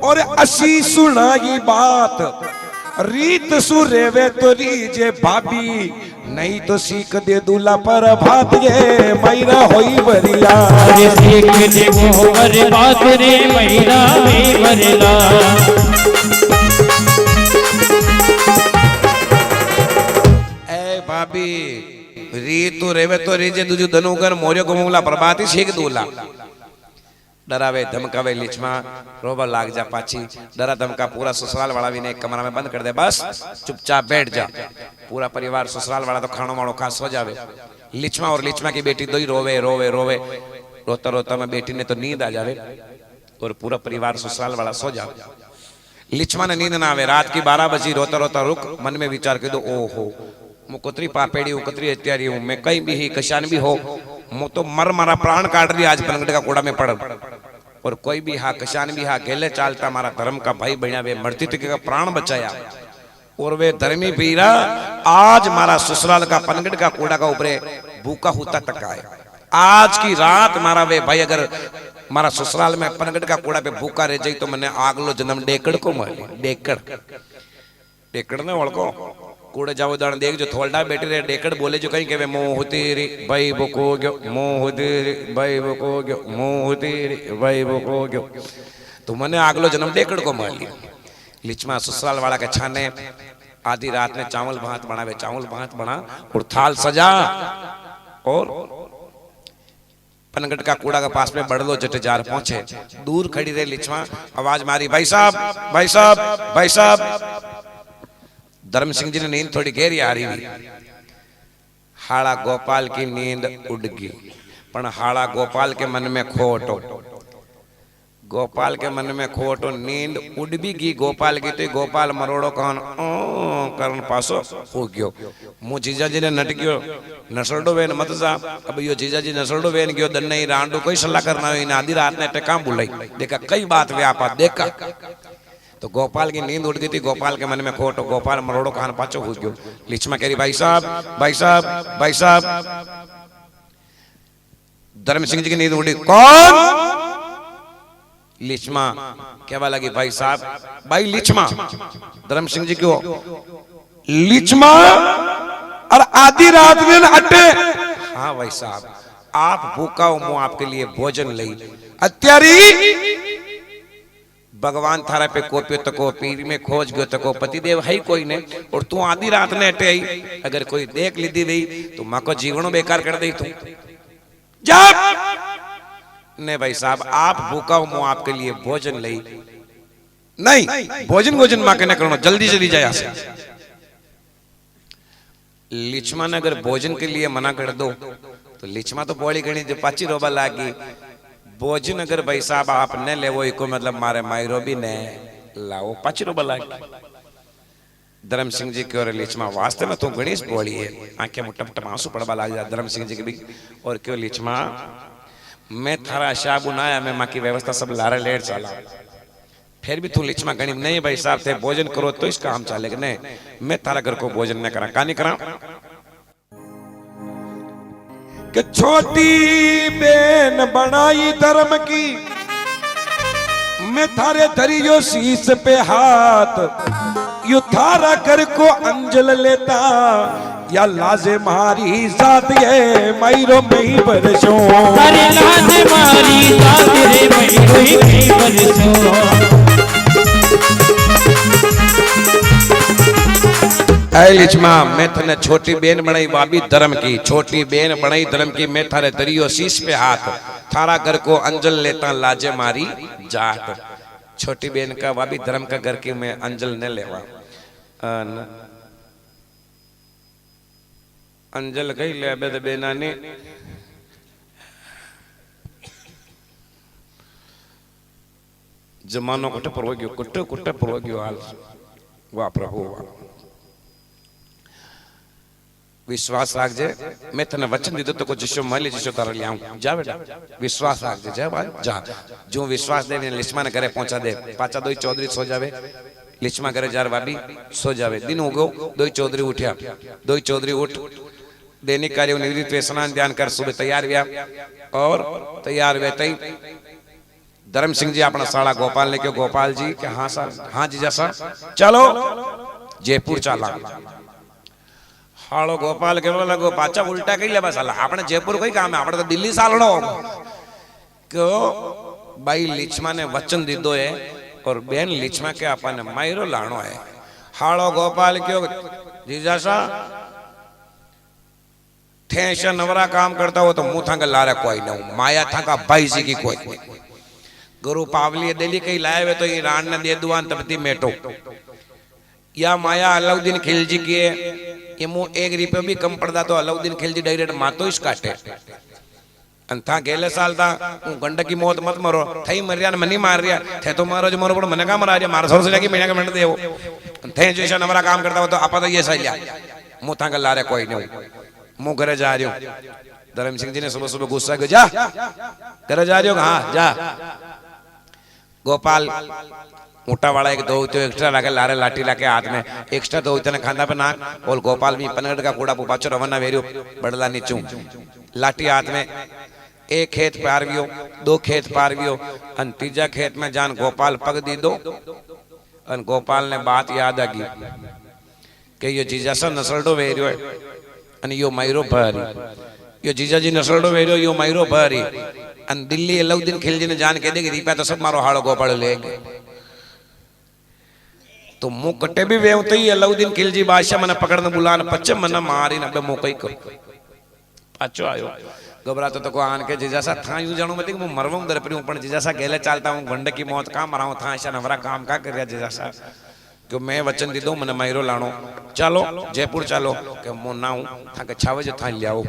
और असी सुनाई बात रीत सुरेवे तो रीजे भाभी नहीं तो सीख दे दूल्हा पर भात ये मैरा होई बरिया अरे सीख दे वो पर बात रे मैरा में बरला ए भाभी रीतु रेवे तो रीजे दूजू धनुगर मोर्यो को मुंगला प्रभाती सीख दूल्हा डरावे धमकावे लीचमा रोबा लाग जा पाची डरा धमका पूरा ससुराल वाला भी ने एक कमरा में बंद कर दे बस चुपचाप बैठ जा पूरा परिवार ससुराल वाला तो खानो मानो खा सो जावे लीचमा और लीचमा की बेटी दो ही रोवे रोवे रोवे रोता रोता में बेटी ने तो नींद आ जावे और पूरा परिवार ससुराल वाला सो जावे लीचमा ने नींद ना आवे रात की 12 बजे रोता रोता रुक मन में विचार कर दो ओहो मु कुतरी पापेड़ी हूँ कुतरी इत्यादि हूँ मैं कहीं भी ही कशान भी हो मु तो मर मारा प्राण काट रही आज पनगट का कूड़ा में पड़ और कोई भी हा कशान भी हा गेले चालता मारा धर्म का भाई बनिया वे मरती तक का प्राण बचाया और वे धर्मी पीरा आज मारा ससुराल का पनगट का कूड़ा का ऊपरे भूखा होता तक आए आज की रात मारा वे भाई अगर मारा ससुराल में पनगट का कूड़ा पे भूखा रह जाई तो मैंने आगलो जन्म डेकड़ को मारी डेकड़ ने ओळखो कूड़े जाओ दान देख जो थोड़ा बैठे रहे डेकड़ बोले जो कहीं के मोह होती रे भाई बुको गयो मोह होती रे भाई बुको गयो मोह होती रे भाई बुको गयो तो मैंने आगलो जन्म डेकड़ को मार लिया लीचमा ससुराल वाला के छाने आधी रात में चावल भात बना और थाल सजा और पनगट का कूड़ा का पास में बड़लो जटेजार पहुंचे दूर खड़ी रहे लीचमा आवाज मारी भाई साहब धर्म सिंह जी ने नींद थोड़ी गहरी आ रही हुई हाड़ा गोपाल की नींद उड़ गई पण हाड़ा गोपाल के मन में खोटो नींद उड़ भी गई गोपाल की तो गोपाल मरोड़ो कहन करण पासो हो गयो मु जीजा जी ने नट गयो नसड़ो वेन मत जा अब यो जीजा जी नसड़ो वेन गयो दन नहीं रांडो कोई सलाह करना हुई ना आधी रात ने टेका बुलाई देखा कई बात व्यापा देखा तो गोपाल की नींद उड़ गई थी गोपाल के मन में खोटो गोपाल मरोड़ो कान पाचो हो गयो लीचमा कह रही भाई साहब धर्म सिंह जी की नींद उड़ी कौन लीचमा कहवा लगी भाई साहब भाई लीचमा धर्म सिंह जी क्यों लीचमा और आधी रात में अटे हाँ भाई साहब आप भूखा हो मु आपके लिए भोजन लई अत्यारी भगवान थारा पे कोपियो तको पीर में खोज गयो तको पतिदेव है कोई ने और तू आधी रात ने अटे आई अगर कोई देख लीधी वही तो माँ को जीवनो बेकार कर दे तू जा नहीं भाई साहब आप भूखा हो मुँह आपके लिए भोजन लई नहीं भोजन माँ के न करो जल्दी चली जाए यहाँ से। लिचमा ने अगर भोजन के लिए मना कर दो तो लिचमा तो बोली गणी जो पाची रोबा लागी भोजन अगर भाई साहब आप न ले वो इको मतलब मारे मायरो भी न लाओ पाची रोबा लागी। धर्म सिंह जी की और लिचमा वास्तव में तो गणेश बोली है आंखें मुट्टा मुट्टा आंसू पड़वा लाग जा धर्म सिंह जी की भी और क्यों लिचमा मैं थारा शाह बुनाया मैं माँ की व्यवस्था सब लारा लेर चला फिर भी तू लिचमा गणित नहीं भाई साहब थे भोजन करो तो इस काम चलेगा नहीं मैं तारा घर को भोजन न करा का नहीं करा कि छोटी बेन बनाई धर्म की मैं थारे धरियो शीश पे हाथ यू थारा घर को अंजल लेता या लाजे मारी जात ये मायरो मई बरसो अरे लाजे मारी जात रे मई बरसो। लिचमा मैं तने छोटी बेन बनाई वाबी धर्म की छोटी बेन बनाई धर्म की मैं थारे दरियो शीश पे हाथ थारा घर को अंजल लेता लाजे मारी जात छोटी बेन का वाबी धर्म का घर की मैं अंजल न लेवा अंजल कही ले बेद बेना ने जमानो कुटे परव गयो हाल वाह प्रभु वाह विश्वास राखजे मैं तने वचन दीधो तो को जिसो मली जिसो तारा ले आऊं जा बेटा विश्वास राखजे जा भाई जा जो विश्वास दे ने लिचमा ने घरे पहुंचा दे पाचा दोई चौधरी सो जावे लिचमा घरे जार भाभी सो जावे दिन हो गयो दोई चौधरी उठया दोई चौधरी उठ दैनिक कार्य निवृत्त वे स्नान ध्यान कर सुबह तैयार हुआ और तैयार हुए तई धर्म सिंह जी अपना साड़ा गोपाल ने क्यों गोपाल जी के हाँ सर हाँ जीजा सर चलो जयपुर चला हालो गोपाल के लगो पाचा उल्टा कही ले बस अपने जयपुर कोई काम है अपने तो दिल्ली सालनो क्यों भाई लिचमा ने वचन दीदो है और बेन लिचमा के अपन मायरो लाणो है हालो गोपाल क्यों जीजा सा ठेश नवरा काम करता हो तो मुंह थांगा लारा कोई ना माया थांगा भाई जी की कोई गुरु पावली दिल्ली कहीं लाए हुए तो ये रान ने दे दुआन तबती मेटो या माया अलाउद्दीन खिलजी की है ये मुंह एक रुपये भी कम पड़ता तो अलाउद्दीन खिलजी डायरेक्ट मातो इस काटे अंथा गेले साल था गंडक की मौत मत मरो थई मरिया ने मनी मार रिया थे तो मारो जो मरो पण मने का मारा जे मार सोर से जाके महीना के मिनट देवो थे जैसा नवरा काम करता हो तो आपा तो ये सही लिया मुंह थांगा लारे कोई नहीं मुंह घरे जा रही हूं धर्म सिंह जी ने सुबह सुबह गुस्सा किया जा घरे जा रही हो हाँ जा गोपाल मोटा वाला एक दो तो एक्स्ट्रा लाके लारे लाठी लाके हाथ में एक्स्ट्रा दो इतने खांदा पे नाक और गोपाल भी पनगढ़ का कूड़ा पुपाचो रवाना वेरियो बड़ला नीचू लाठी हाथ में एक खेत पार वियो दो खेत पार वियो अन तीजा खेत में जान गोपाल पग दी दो अन गोपाल ने बात याद आ गई कि ये जीजा सा नसलडो वेरियो है अन यो मायरो भरी यो जीजा जी नसलडो वेरियो यो मायरो भरी अन दिल्ली अलाउद्दीन खिलजी ने जान के दे रिपा तो सब मारो हाड़ो गोपाल लेंगे तो मुंह कटे भी वे ही अलाउद्दीन खिलजी बादशाह मने पकड़ने बुलाने पच्चे मने मारी न बे मुंह कई को पाछो आयो घबरातो तो को आन के जीजासा था यूं जानो मत कि मैं मरवाऊं दर पर पण जीजासा गेले चालता हूं गंड की मौत का मराऊं था ऐसा नवरा काम का कर रिया जीजासा कि मैं वचन दी दो मने मायरो लाणो चलो जयपुर चलो के मो ना हूं था के 6 बजे था लियाओ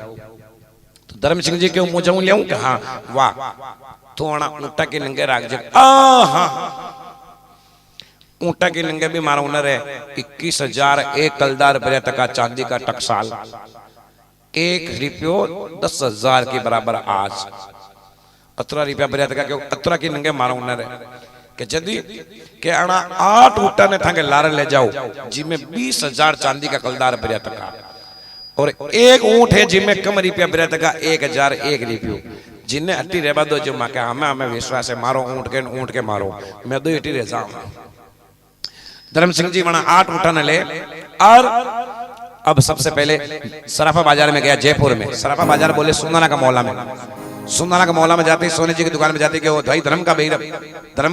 तो धर्म सिंह जी के मु जाऊं लेऊं के हां वाह थोड़ा ऊंटा के नंगे राख जे आ हां ऊंटा के नंगे भी मारा हुनर है 21,000 एक कलदार बरेत का चांदी का टकसाल 1 रुपयो 10,000 के बराबर आज 18 रुपया बरेत का क्यों 18 की नंगे मारा हुनर है कि जदी के आना 8 ऊंटा ने थांगे लारे ले जाओ जिसमें 20,000 चांदी का कलदार बरेत का और एक ऊंट है जिसमें कम रुपया बरेत का 1,001 रुपयो जिन्हें अट्टी रेबा दो जो माके हमें विश्वास है मारो ऊंट के मारो मैं दो अट्टी रह जाऊं धर्म सिंह जी वहां 8 ऊँटन ले और अब सबसे पहले सराफा बाजार में गया जयपुर में सराफा बाजार बोले सुंदरा का मोहल्ला में सुंदरा का मौला में जाते सोने जी की दुकान में जाते कि वो भाई धर्म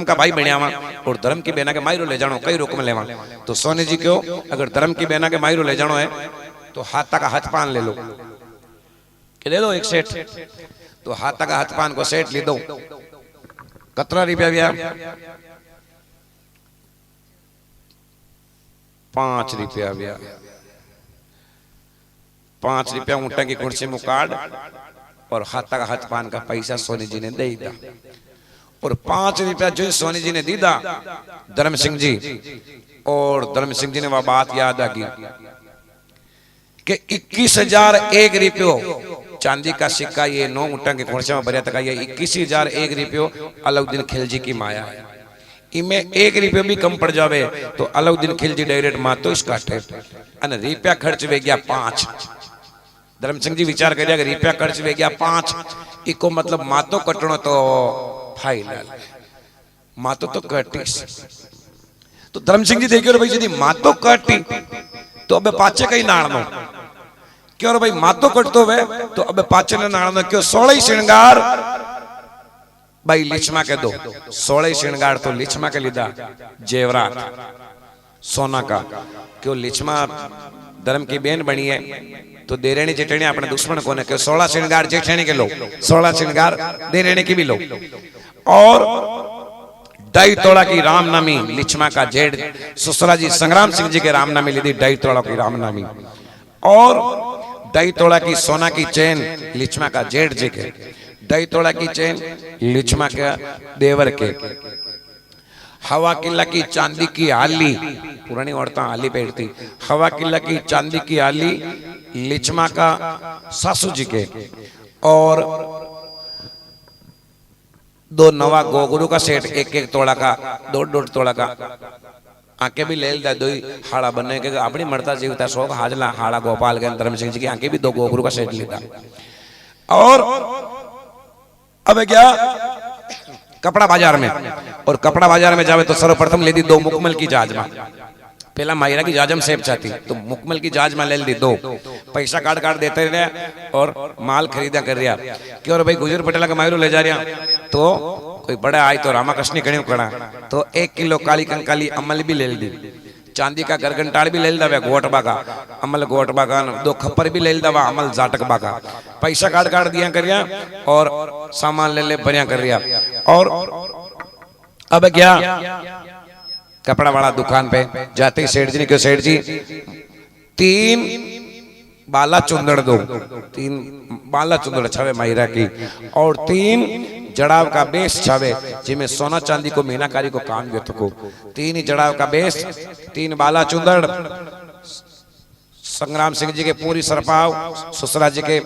का भाई बनियावा और धर्म की बहना के मायरो ले जानो कई रोक में लेवा। तो सोने जी क्यों अगर धर्म की बहना के मायरो ले जानो है तो हाथा का हाथ पान ले लो कि ले दो एक सेठ। तो हाथा का हाथ पान को सेठ ले दो कतरा रुपया भैया 5 रुपया भैया 5 रुपया ऊँटा की कुर्सी में काट और हाथा का हाथ पान का पैसा सोनी जी ने दे दिया। और 5 रुपया जो सोनी जी ने दीदा धर्म सिंह जी और धर्म सिंह जी ने वह बात याद आ गई कि 21,001 रुपयो चांदी का सिक्का ये 9 ऊँटा की कुर्सी में भरिया तक ये 21,001 रुपयो अलाउद्दीन खिलजी की माया है। इमें 1 रुपयो भी कम पड़ जावे तो अलाउद्दीन खिलजी डायरेक्ट मातो इस काटे अन रुपया खर्च वे गया 5। धर्म सिंह जी विचार करिए अगर रुपया खर्च वे गया 5 इको मतलब मातो कटनो तो फाइनल मातो तो कटीस। तो धर्म सिंह जी देखियो भाई यदि मातो कटी तो अब पाचे कई नाड़नो क्यों भाई मातो कटतो वे तो अब पाचे ने नाड़नो क्यों 16 श्रृंगार भाई लिचमा के दो 16 श्रृंगार तो लिचमा के लिदा जेवरात सोना का क्यों लिचमा धर्म की बहन बनी है तो देरेणी जेठणी अपने दुश्मन को ने क्यों 16 श्रृंगार जेठणी के लो 16 श्रृंगार देरेणी की भी लो। और 2.5 तोला की रामनामी लिचमा का जेठ ससुरा जी संग्राम सिंह जी के रामनामी ली थी 2.5 तोला की रामनामी। और 2.5 तोला की सोना की चेन लिचमा का जेठ जी के 2.5 तोला की चेन लिचमा के देवर के। हवा किला की चांदी की आली पुरानी औरतें आली पहनती हवा किला की चांदी की आली लिचमा का सासू जी के। और 2 नवा गोगुरु का सेट 1-1 तोड़ा का 2-2 तोड़ा का आंखें भी ले लिया 2 हाड़ा बनने के अपनी मरता जीवता शौक हाजला हाड़ा गोपाल के धर्म सिंह जी की आंखें भी 2 गोगुरु का सेट लेता। और अब क्या कपड़ा बाजार में और कपड़ा बाजार में जावे तो सर्वप्रथम ले दी 2 मुकमल की जाजमा पहला मायरा की जाजम सेब चाहती तो मुकमल की जाजमा ले ली 2 पैसा काट देते रहे और माल खरीदा कर रहा क्यों भाई गुजर पटेला का मायरो ले जा रहा तो कोई बड़ा आई तो रामाकृष्ण कणियों कड़ा तो 1 किलो काली कंकाली अमल भी ले ली चांदी का गरगंटाड़ भी ले लिया गोटबा का अमल गोटबा का 2 खप्पर भी ले लिया अमल जाटकबा का पैसा काट दिया करिया और सामान ले बढ़िया कर रिया। और अब क्या कपड़ा वाला दुकान पे जाते ही सेठ जी ने क्यों सेठ जी 3 बाला चुंदड़ दो 3 बाला चुंदड़ छावे मायरा की और 3 जड़ाव का बेस छावे जिसमें सोना चांदी को मीनाकारी को काम व्यक्त को 3 ही जड़ाव का बेस 3 बाला चुंदड़ संग्राम सिंह जी के पूरी सरपाव ससुरा जी के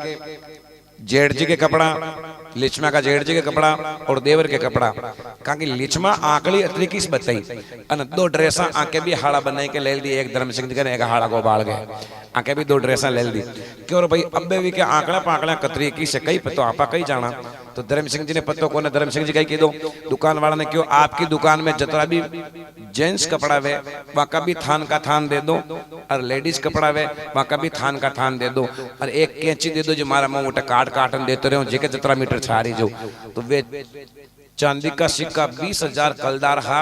जेठ जी के कपड़ा लिचमा का जेठ जी के कपड़ा और देवर के कपड़ा क्योंकि लिचमा आंकड़ी अतरी किस बताई अन 2 ड्रेसा आंखें भी हाड़ा बनाई के ले दी एक धर्म सिंह जी एक हाड़ा गोपाल गए आंखें भी 2 ड्रेसा ले दी क्यों भाई अब्बे भी के आंकड़ा पाकड़ा कतरी की से कई पतो आपा कई जाना तो धर्म सिंह जी ने पतो को धर्म सिंह जी कही की दो दुकान वाला ने क्यों आपकी दुकान में जितना भी जेंट्स कपड़ा वे वहां का भी थान का थान दे दो और लेडीज कपड़ा वे वहां का भी थान का थान दे दो और एक कैंची दे दो जो हमारा मुंह उठा काटन देते रहो जेके जितना मीटर छारी जो तो वे चांदी का सिक्का 20,000 कलदार हा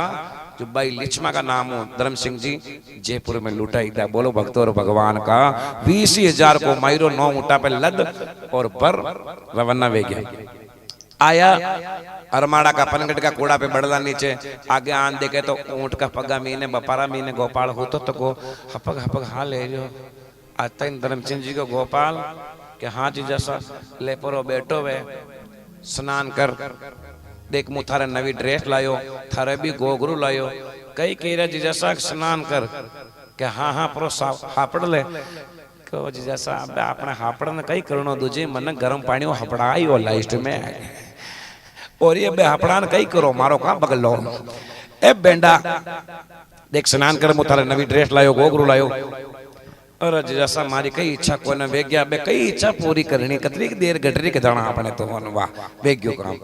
जो भाई लिचमा का नाम हो धर्म सिंह जी जयपुर में लुटाई था। बोलो भक्तों और भगवान का 20,000 को मायरो 9 ऊँटा पे लद और बर रवाना वे गया आया अरमाड़ा का पनगट का कूड़ा पे बढ़ला नीचे आगे आन देखे तो ऊंट का पगा मीने बपारा मीने गोपाल हो तो को हपक हाँ ले जो आता इन धर्म सिंह जी को गोपाल के हाँ जी जैसा ले परो बैठो वे स्नान कर देख मु थारे नवी ड्रेस लायो थारे भी गोगरू लायो कई कह जी जैसा स्नान कर के हाँ परो हापड़ ले कहो जी जैसा अपने हापड़ ने कई करो दूजे मन गरम पानी हपड़ाई हो लाइस्ट में और ये बे हपड़ान कई करो मारो कहाँ बगल लो ए बेंडा देख स्नान कर मुतारे नवी ड्रेस लायो गोगरू लायो और जैसा मारी कई इच्छा को न वेग्या बे कई इच्छा पूरी करनी कतरी देर गटरी के दाना अपने तो वाह वेग्यो काम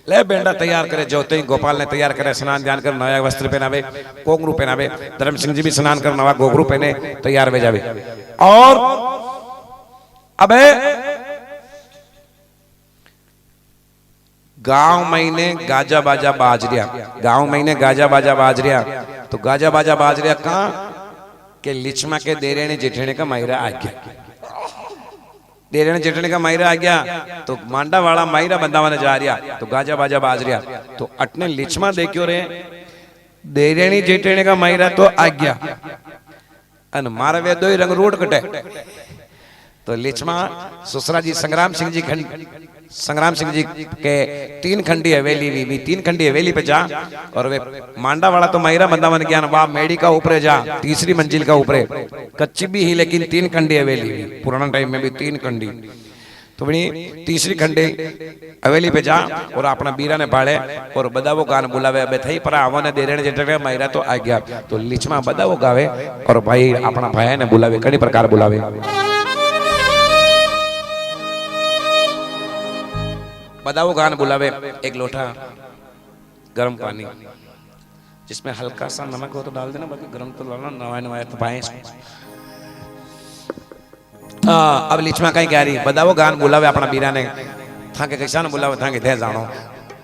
ले बेंडा तैयार करे जोते ही गोपाल ने तैयार करे स्नान ध्यान कर नया वस्त्र पहनावे गोगरू पहनावे धर्म सिंह जी भी स्नान कर नवा गोगरू पहने तैयार वे जावे और अबे गांव महीने गाजा बाजा बाजरिया, गांव महीने गाजा बाजा बाजरिया, तो गाजा बाजा बाजरिया कहाँ के लिचमा के देरेने जेठेने का मायरा आ गया, देरेने जेठेने का मायरा आ गया, तो मांडा वाला मायरा बंदावाने जा रिया, तो गाजा बाजा बाजरिया, तो अटने लिचमा देखियो रे देरेनी जेठेने का मायरा तो आ गया, अन मारा वे दो ही रंग रोड कटे, तो लिचमा ससुरा जी संग्राम सिंह जी के 3 खंडी हवेली भी 3 खंडी हवेली पे जा, और वे मांडा वाला तो मायरा बंदा बन गया, वाह मेडी का ऊपर जा 3री मंजिल का ऊपर, कच्ची भी ही लेकिन 3 खंडी हवेली, पुराना टाइम में भी 3 खंडी, तो बनी 3री खंडी हवेली पे जा और अपना बीरा ने भाड़े और बदावो गान बुलावे, अबे थई पर आवने देरेने जेठे मायरा तो आ गया, तो लिचमा बदावो गावे और भाई अपना भाई ने बुलावे, कई प्रकार बुलावे। बदावो गान बुलावे, एक लोटा गर्म पानी जिसमें हल्का सा नमक हो तो डाल देना, बाकी गर्म तो डालना, नवाए नवाए तो पाए। अब लिचमा कहीं कह रही, बदावो गान बुलावे अपना बीरा ने, था के किसान बुलावे, था के थे जानो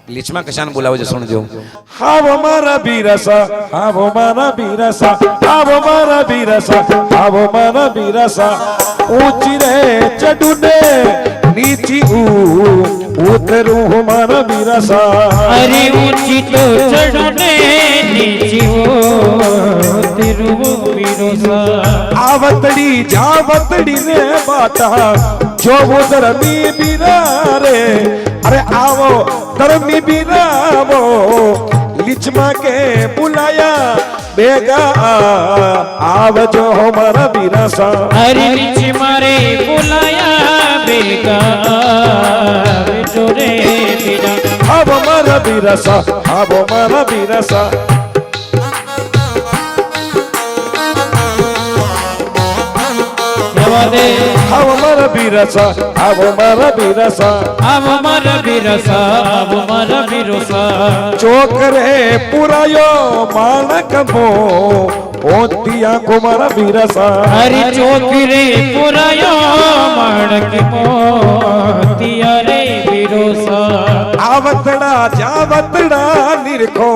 लिचमा किसान बुलावे जो सुन जो। हाँ वो मारा बीरसा, हाँ वो मारा बीरसा, हाँ वो मारा बीरसा, हाँ वो मारा बीरसा, ऊंची रे चढ़ूने नीची उतरू हमारा बीरसा, अरे ऊंची तो चढ़ने नीची उतरू बीरसा, आवतड़ी जावतड़ी ने बाता जो वो धर्मी बीरा रे, अरे आवो धर्मी बीरा वो लिचमा के बुलाया बेगा आव जो हमारा बीरसा, अरे लिचमा रे बुलाया बेगा जो रे बीरा, अब हमारा बीरसा, अब हमारा बीरसा, अब हमारा बीरसा, अब हमारा बीरसा, अब हमारा बीरसा, अब हमारा बीरसा, चोकरे पुरायो मानक मो ओतिया कुमारा बीरसा, अरे चोकरे पुरायो मानक मोतिया रे बीरसा, आवतड़ा जावतड़ा निरखो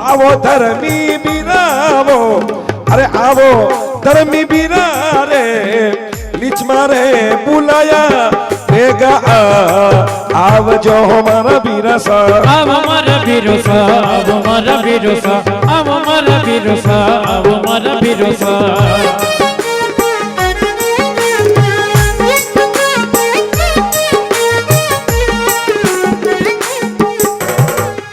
आवो धर्मी बीरावो, अरे आवो धर्मी बीरा रे लिचमा रे बुलाया बेगा आव जो हमारा बीरसा, अब हमारा बीरसा, अब हमारा बीरसा, अब हमारा बीरसा, अब हमारा बीरसा,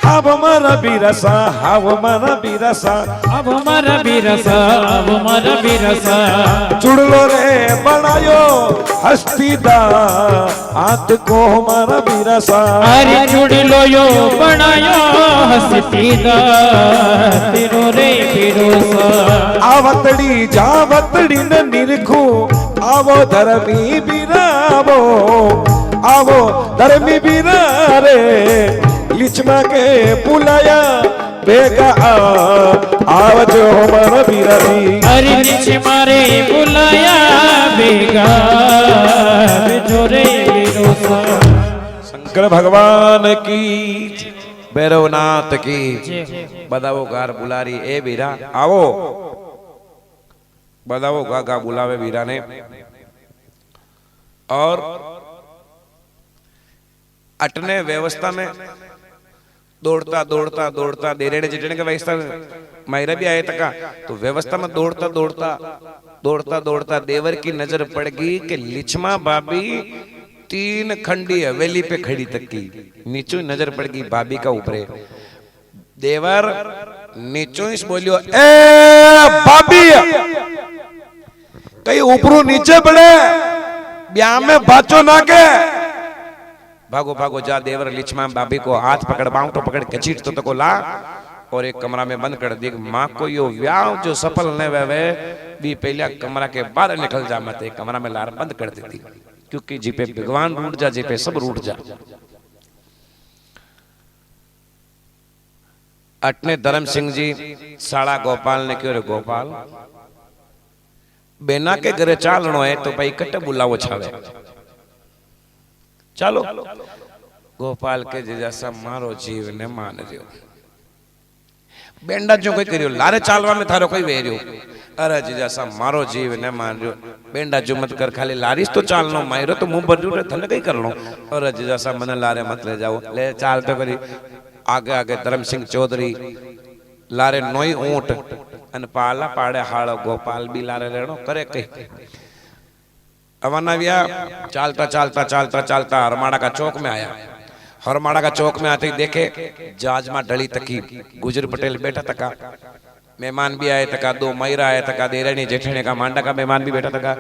अब हमारा बीरसा, अब हमारा बीरसा, अब हमारा बीरसा, अब हमारा बीरसा, चुड़लो रे बनायो हस्तीदा हाथ को हमारा बीरसा, अरे चुड़लो यो बनायो हस्तीदा तेरो रे बीरसा, आवतड़ी जावतड़ी न निरखू आवो धर्मी बीरावो, आवो धर्मी बीरा रे लिचमा के बुलाया बेगा आव जो हमारा बीरानी, अरे लिचमा रे बुलाया बेगा जो रे बीरसा, शंकर भगवान की, भैरवनाथ की, बदावो गार बुलारी ए बीरा आवो, बदावो गा बुलावे बीरा ने, और अटने व्यवस्था में दौड़ता दौड़ता दौड़ता देरेने जेठेने के व्यवस्था में मायरा भी आए तका, तो व्यवस्था में दौड़ता दौड़ता दौड़ता दौड़ता देवर की नजर पड़ गई कि लिचमा भाभी 3 खंडी हवेली पे खड़ी तक की, नीचो नजर पड़ गई भाभी का ऊपरे, देवर नीचो इस बोलियो ए भाभी कहीं ऊपरू नीचे पड़े ब्याह में बाचो ना के, भागो भागो जा, देवर लिचमा भाभी को हाथ पकड़ बांटो पकड़ कचीट तो तको ला और एक कमरा में बंद कर दी, माँ को यो व्याह जो सफल न वे भी पहले कमरा के बाहर निकल जा, मत एक कमरा में लार बंद कर देती, क्योंकि जी पे भगवान रूठ जा, जी पे सब रूठ जा। अटने धर्म सिंह जी साड़ा गोपाल ने क्यों, गोपाल बेना के घरे चालनो है तो भाई कट्टे बुलावो छावे, चालो गोपाल के जैसा मारो जीव ने मान रियो बेंडा जो कोई करियो लारे चालवा में थारो कोई वेरियो अरे जैसा मारो जीव ने मान रियो बेंडा जो मत कर खाली लारिस तो चालनो मायरो तो मुंह भर जूटे थने कई कर लो अरे जैसा मन लारे मत ले जाओ ले चाल तो करी आगे आगे धर्म सिंह चौधरी लारे नोई ऊंट अन पाला पाड़े हाड़ो गोपाल भी लारे लेनो करे कई अवनाविया चालता चालता चालता चालता हरमाड़ा का चौक में आया हरमाड़ा का चौक में आते ही देखे जाजमा डली तकी गुजर पटेल बैठा तका मेहमान भी आए तका दो मैरा आए तका देरानी जेठने का मांडा का मेहमान भी बैठा तका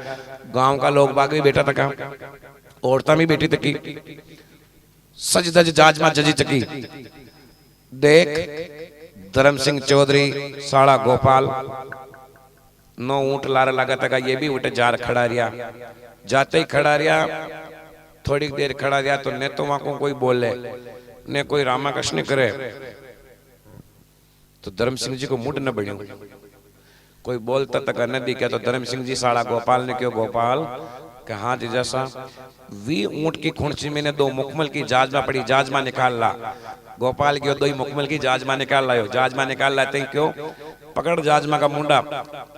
गांव का लोग बाग भी बैठा तका औरता भी बैठी तकी सज धज जाजमा जजी तकी देख धर्म सिंह चौधरी साड़ा गोपाल नो ऊंट लारा लगा तका ये भी ऊंट जार खड़ा रिया जाते ही खड़ा रिया थोड़ी देर खड़ा रिया तो ने तो वहां को कोई बोले ने कोई रामाकृष्ण करे तो धर्म सिंह जी को मुड न बढ़ियो कोई बोलता तक न दिखे तो धर्म सिंह जी साड़ा गोपाल ने क्यों गोपाल कि हाँ जी जैसा वी ऊंट की खुणची में ने दो मुकमल की जाजमा पड़ी जाजमा निकाल ला गोपाल क्यों दो ही मुकमल की जाजमा निकाल लायो जाजमा निकाल लाते क्यों पकड़ जाजमा का मुंडा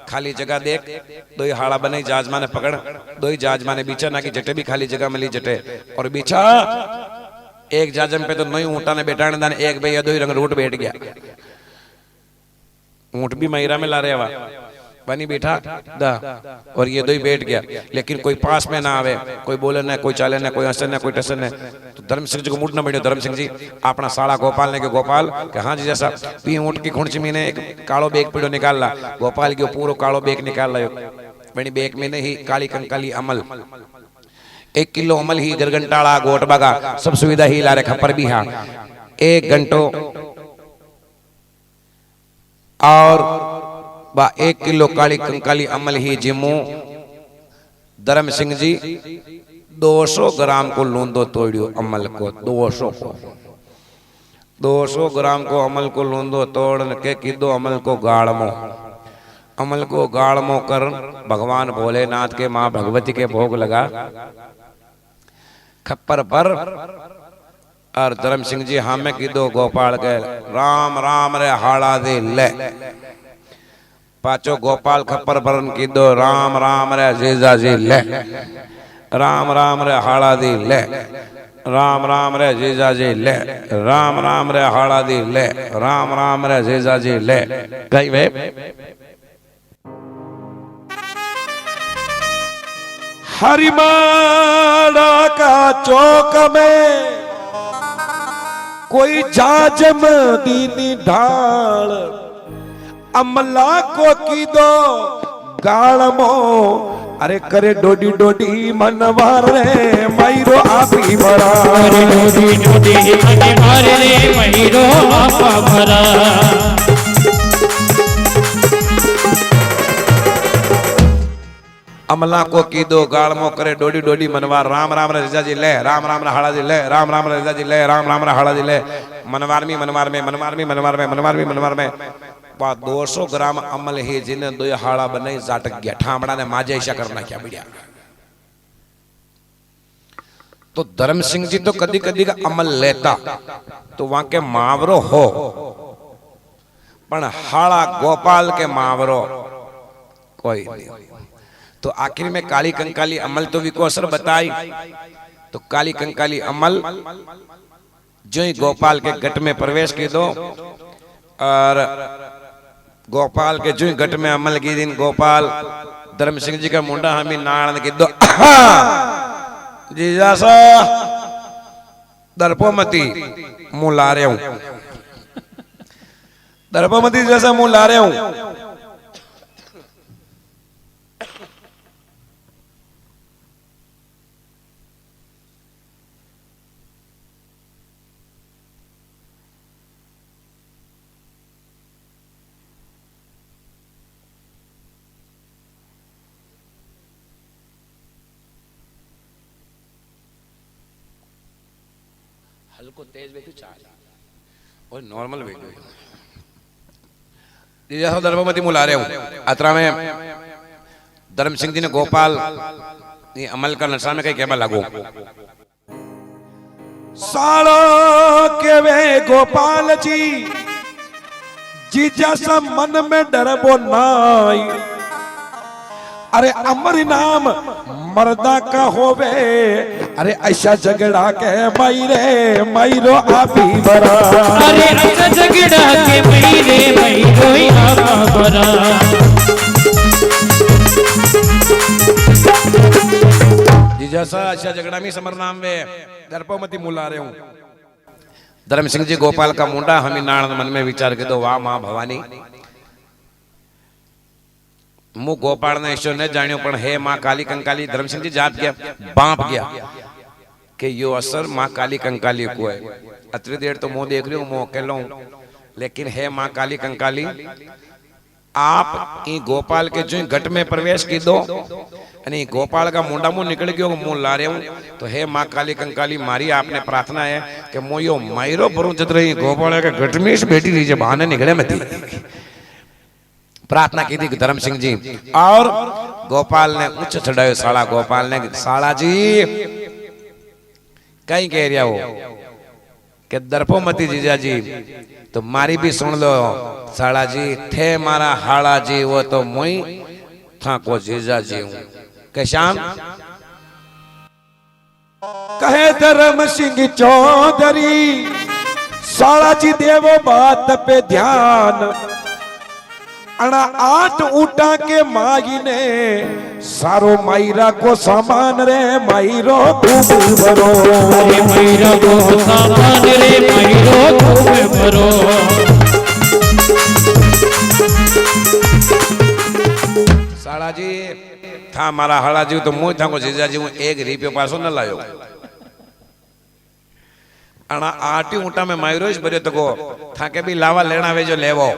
खाली जगह देख दो ही हाड़ा बने जाजमा ने पकड़ दो ही जाजमा ने बीचा ना की जटे भी खाली जगह मिली जटे और बीचा एक जाजम पे तो नई ऊंटा ने बैठाने दान एक भैया दो ही रंग रूट बैठ गया ऊंट भी महिरा में ला रहे वा बनी बैठा दा और ये दो ही बैठ गया लेकिन कोई पास में ना आवे कोई बोले ना कोई चाले ना कोई हंसे ना कोई टसे ना तो धर्म सिंह जी को मुड़ न बढ़ियो धर्म सिंह जी अपना साड़ा गोपाल ने के गोपाल कि हाँ जी जैसा पी ऊंट की खुणची में ने एक कालो बेग पीड़ो निकाल ला गोपाल की पूरा कालो बेग निकाल लायो बनी बेग में नहीं काली कंकाली अमल 1 किलो अमल ही गरगंटाड़ा गोट बागा सब सुविधा ही ला रखा पर भी हाँ 1 घंटो और 1 किलो काली कंकाली अमल ही जिमू धर्म सिंह जी 200 ग्राम को लूंदो तोड़ियो अमल को 200 ग्राम को अमल को लूंदो तोड़ के किदो अमल को गाड़मो कर भगवान भोलेनाथ के मां भगवती के भोग लगा खप्पर पर और धर्म सिंह जी हाँ में किदो गोपाल के राम राम रे हाड़ा दे ले पाचो गोपाल खप्पर भरन किदो राम राम रे जीजा जी ले राम राम रे हाड़ा दी ले राम राम रे जीजा जी ले राम राम रे हाड़ा दी ले राम राम रे जीजा जी ले कहीं वे हरिमाड़ा का चौक में कोई जाजम दीनी ढाल अमला को की दो गाड़मो अरे करे डोडी डोडी मनवार रे मायरो आपी भरा अरे डोडी डोडी मनवार रे मायरो आपा भरा अमला को की दो गाड़मो करे डोडी डोडी मनवार राम राम रे जीजा जी ले राम राम रे हाड़ा जी ले राम राम रे जीजा जी ले राम राम रे हाड़ा जी ले मनवार में 200 ग्राम अमल ही जिन्हें 2 हाड़ा बने जाटक गया ठामड़ा ने माजे ऐसा करना क्या बढ़िया तो धर्म सिंह जी तो कदी कदी का अमल लेता तो वहां के मावरो हो पण हाड़ा गोपाल के मावरो कोई नहीं तो आखिर में काली कंकाली अमल तो भी को असर बताई तो काली कंकाली अमल जो ही गोपाल के गट में प्रवेश की दो और गोपाल के जो ही गट में अमल की दिन गोपाल धर्म सिंह जी का मुंडा हमें नारायण की दो जीजा सा दर्पोमती मुंह ला रहे हूं दर्पोमती जैसा मुंह ला रहे हूं हल्को तेज बैठो चाल और नॉर्मल बैठो जैसा धर्मवती मुला रहे हूं अतरा में धर्म सिंह जी ने गोपाल ये अमल का नशा में कहीं कहना लागू सालो के वे गोपाल जी जीजा सा मन में डरबो नाई। अरे अमर नाम मर्दा का होवे, अरे ऐसा झगड़ा के मायरे मायरो आपी बरा। अरे ऐसा झगड़ा के मायरे मायरो आपी बरा। जैसा अच्छा झगड़ा में समर नाम में दर्पोमती मुला रहे हूं। धर्म सिंह जी गोपाल का मुंडा हमी नाण मन में विचार के दो वाह मां भवानी मु गोपाल ने ईश्वर ने जानियो पण हे मां काली कंकाली धर्म सिंह जी जात गया बाप गया कि यो असर मां काली कंकाली को है। अतरी देर तो मुंह देख रही हूं मुंह अकेलो हूं, लेकिन हे मां काली कंकाली आप ई गोपाल के जो घट में प्रवेश की दो અને गोपाल का मुंडा मुंह निकल गयो मुंह ला रहे हूं। तो हे मां काली कंकाली मारी आपने प्रार्थना है कि मो यो मायरो भरू जत रही गोपाल के घट में बैठी लीजिए बहाने निकले मत प्रार्थना की थी धर्म सिंह जी। और गोपाल ने उच्च चढ़ायो साला गोपाल ने साला जी कहीं कह रहा हो कि दर्पो मती जीजा जी तो मारी भी सुन लो साला जी थे मारा हाड़ा जी वो तो मुई था को जीजा जी हूं के श्याम कहे धर्म सिंह चौधरी साला जी देवो बात पे ध्यान। अना 8 ऊँटा के मागी ने सारो मायरा को सामान रे मायरो खूब भरो। अरे मायरा को सामान रे मायरो खूब भरो। साला जी था मारा हला जी तो मुझ था को जीजा जी हूं 1 रुपयो पासो न लायो। अना 8 ऊँटा में मायरो भरियो तो को था के भी लावा लेना वे जो लेवो।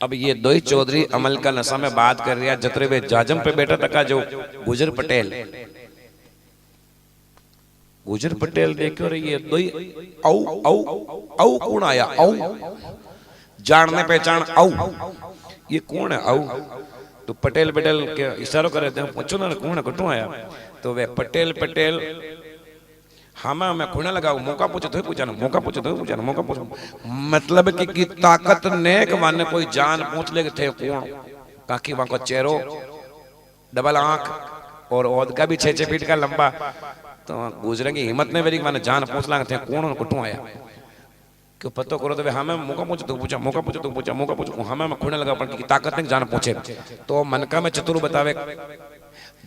अब ये दो ही चौधरी अमल का नशा में बात कर रहा जतरे वे जाजम पे बैठा तका जो गुजर पटेल देखो रे ये दो ही औ औ औ कौन आया औ जानने पहचान औ ये कौन है औ तो पटेल के इशारों कर रहे थे पूछो ना कौन है कटू आया तो वे पटेल हाँ मैं खुने लगा मौका पूछो तो पूछाना मौका पूछो तो पूछाना मौका पूछो मतलब कि ताकत ने माने कोई जान पूछ ले थे कौन काकी वहां को चेहरो डबल आंख और ओद का भी 6-6 फीट का लंबा तो गुजरे की हिम्मत ने मेरी माने जान पूछ ला थे कौन कटू आया क्यों पतो करो तो हाँ मैं मौका पूछो तो पूछा मौका पूछो तो पूछा मौका पूछो हाँ मैं खुने लगा पर ताकत ने जान पूछे तो मनका में चतुर बतावे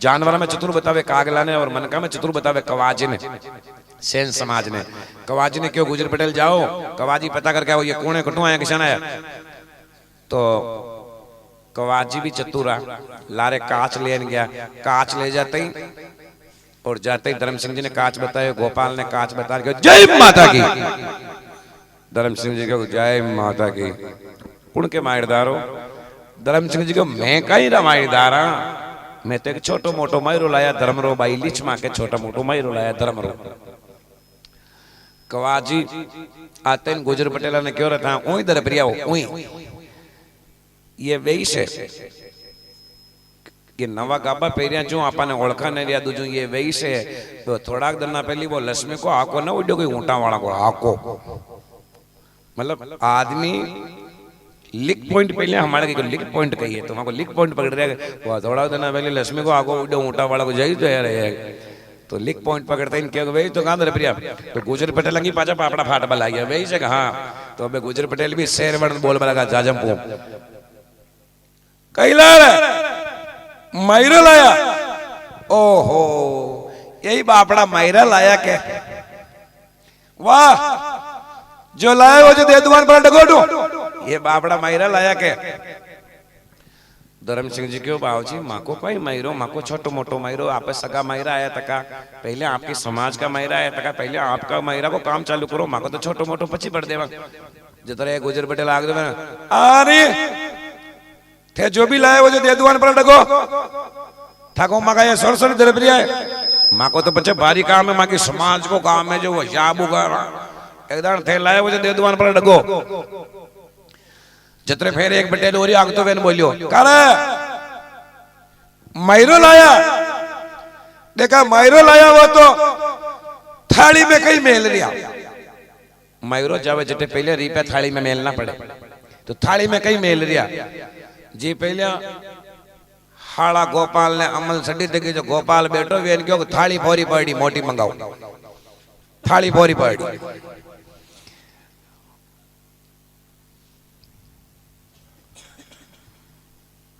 जानवर में चतुर बतावे कागला ने और मनका में चतुर बतावे कवाजी ने सेन समाज ने। कवाजी ने क्यों गुजर पटेल जाओ कवाजी पता करके आओ ये कौन है कटू आया किसान आया तो कवाजी भी चतुरा लारे कांच ले गया कांच ले जाते ही और जाते ही धर्म सिंह जी ने कांच बताया गोपाल ने कांच बता के जय माता की धर्म सिंह जी को जय माता की कुण के मायरदारो धर्म सिंह जी को मैं कहीं रामायणदारा मैं तो एक छोटो मोटो मायरो लाया धर्मरो बाई लिच मां के छोटा मोटो मायरो लाया धर्मरो। कवाजी आते गुजर पटेला ने क्यों रहता ओई दर प्रिया ओई ये वेई से कि नवा गाबा पेरिया जो आपने ओळखा ने रिया दूजो ये वेई से तो थोड़ा दिन पहली वो लक्ष्मी को आको ना उड्यो कोई ऊंटा वाला को आको मतलब आदमी लिक पॉइंट पहले हमारे को लिक पॉइंट कही है तो वहां को लिक पॉइंट पकड़ रहा वो थोड़ा दिन पहले लक्ष्मी को आको उड्यो ऊंटा वाला को जाई तो यार तो लिक पॉइंट पकड़ते हैं क्या वे तो कहां दर प्रिया तो गुजर पटेल की पाचा पापड़ा फाट बला गया वही से कहा तो अबे गुजर पटेल भी शेर वर्ण बोल लगा जाजम पू कैला मायरा लाया ओहो यही बापड़ा मायरा लाया के वाह जो लाया वो जो दे दुकान पर डगोडू ये बापड़ा मायरा लाया के धर्म सिंह जी क्यों बाबूजी माँ को कोई मायरो माँ को छोटो मोटो मायरो आप सगा मायरा आया तका पहले आपके समाज का मायरा आया तका पहले आपका मायरा को काम चालू करो माँ को तो छोटो मोटो पची पड़ देवा जितने गुजर पटेल आग दे अरे थे जो भी लाए वो जो दे दुकान पर डगो ठाको माँ का ये सर दरबरिया है माँ को तो बच्चे भारी काम है माँ की समाज को काम है जो वो शाबू का एकदम थे लाए वो जो दे दुकान पर डगो जतरे फेर एक पटेल और आग तो वेन बोलियो कर मायरो लाया देखा मायरो लाया वो तो थाली में कई मेल रिया मयूरो जावे जटे पहले रीपे थाली में मेल ना पड़े तो थाली में कई मेल रिया जी पहले हाड़ा गोपाल ने अमल सड़ी तक जो गोपाल बैठो वे क्यों थाली फोरी पड़ी मोटी मंगाओ थाली फोरी पड़ी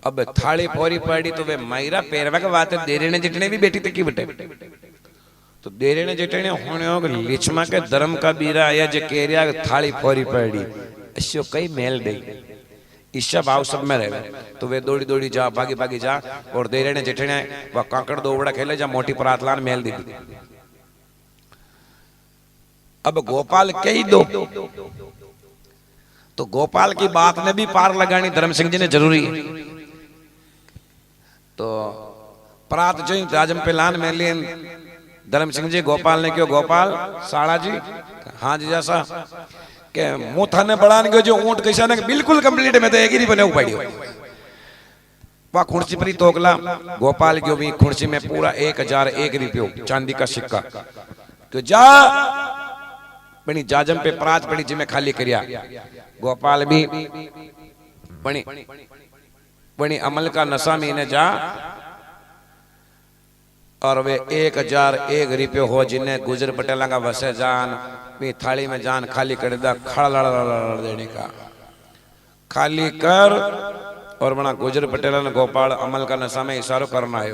अब थाली फोरी पड़ी तो वे मायरा पेरवा के बात देरे ने जितने भी बेटी तक की बटे तो देरे ने जितने होने हो लिचमा के धर्म का बीरा आया जो केरिया थाली फोरी पड़ी इसो कई मेल दे ईशा भाव सब में रहे तो वे दौड़ी दौड़ी जा भागी भागी जा और देरे ने जितने वह काकड़ दोवड़ा खेले जा मोटी परातलान मेल दी अब गोपाल कई दो तो गोपाल की बात ने भी पार लगानी धर्म सिंह जी ने जरूरी है तो परात जो राजम पे लान में लिए धर्म सिंह जी गोपाल ने क्यों गोपाल साड़ा जी हाँ जी जैसा के मुंह थाने बढ़ाने के जो ऊंट कैसा ना बिल्कुल कंप्लीट में तो एक ही नहीं बने पड़ी वह खुर्सी पर ही तोकला गोपाल की भी खुर्सी में पूरा 1001 रुपयो चांदी का सिक्का तो जा बनी जाजम पे परात पड़ी जिम्मे खाली करिया गोपाल भी बनी अमल का नशा में इन्हें जा और वे 1001 रुपयो हो जिन्हें गुजर पटेला का वसे जान भी थाली में जान खाली कर दा खड़ा देने का खाली कर और बना गुजर पटेला ने गोपाल अमल का नशा में इशारो करना है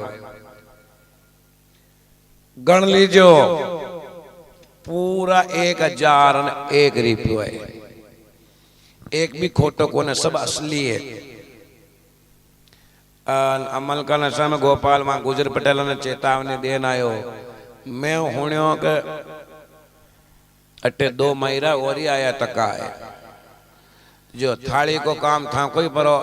गण लीजो पूरा 1001 रुपयो है एक भी खोटो को न सब असली है अमल का नशा में गोपाल वहां गुजर पटेल ने चेतावनी देन आयो मैं होने के अटे 2 महीरा और ही आया तका है जो थाली को काम था कोई परो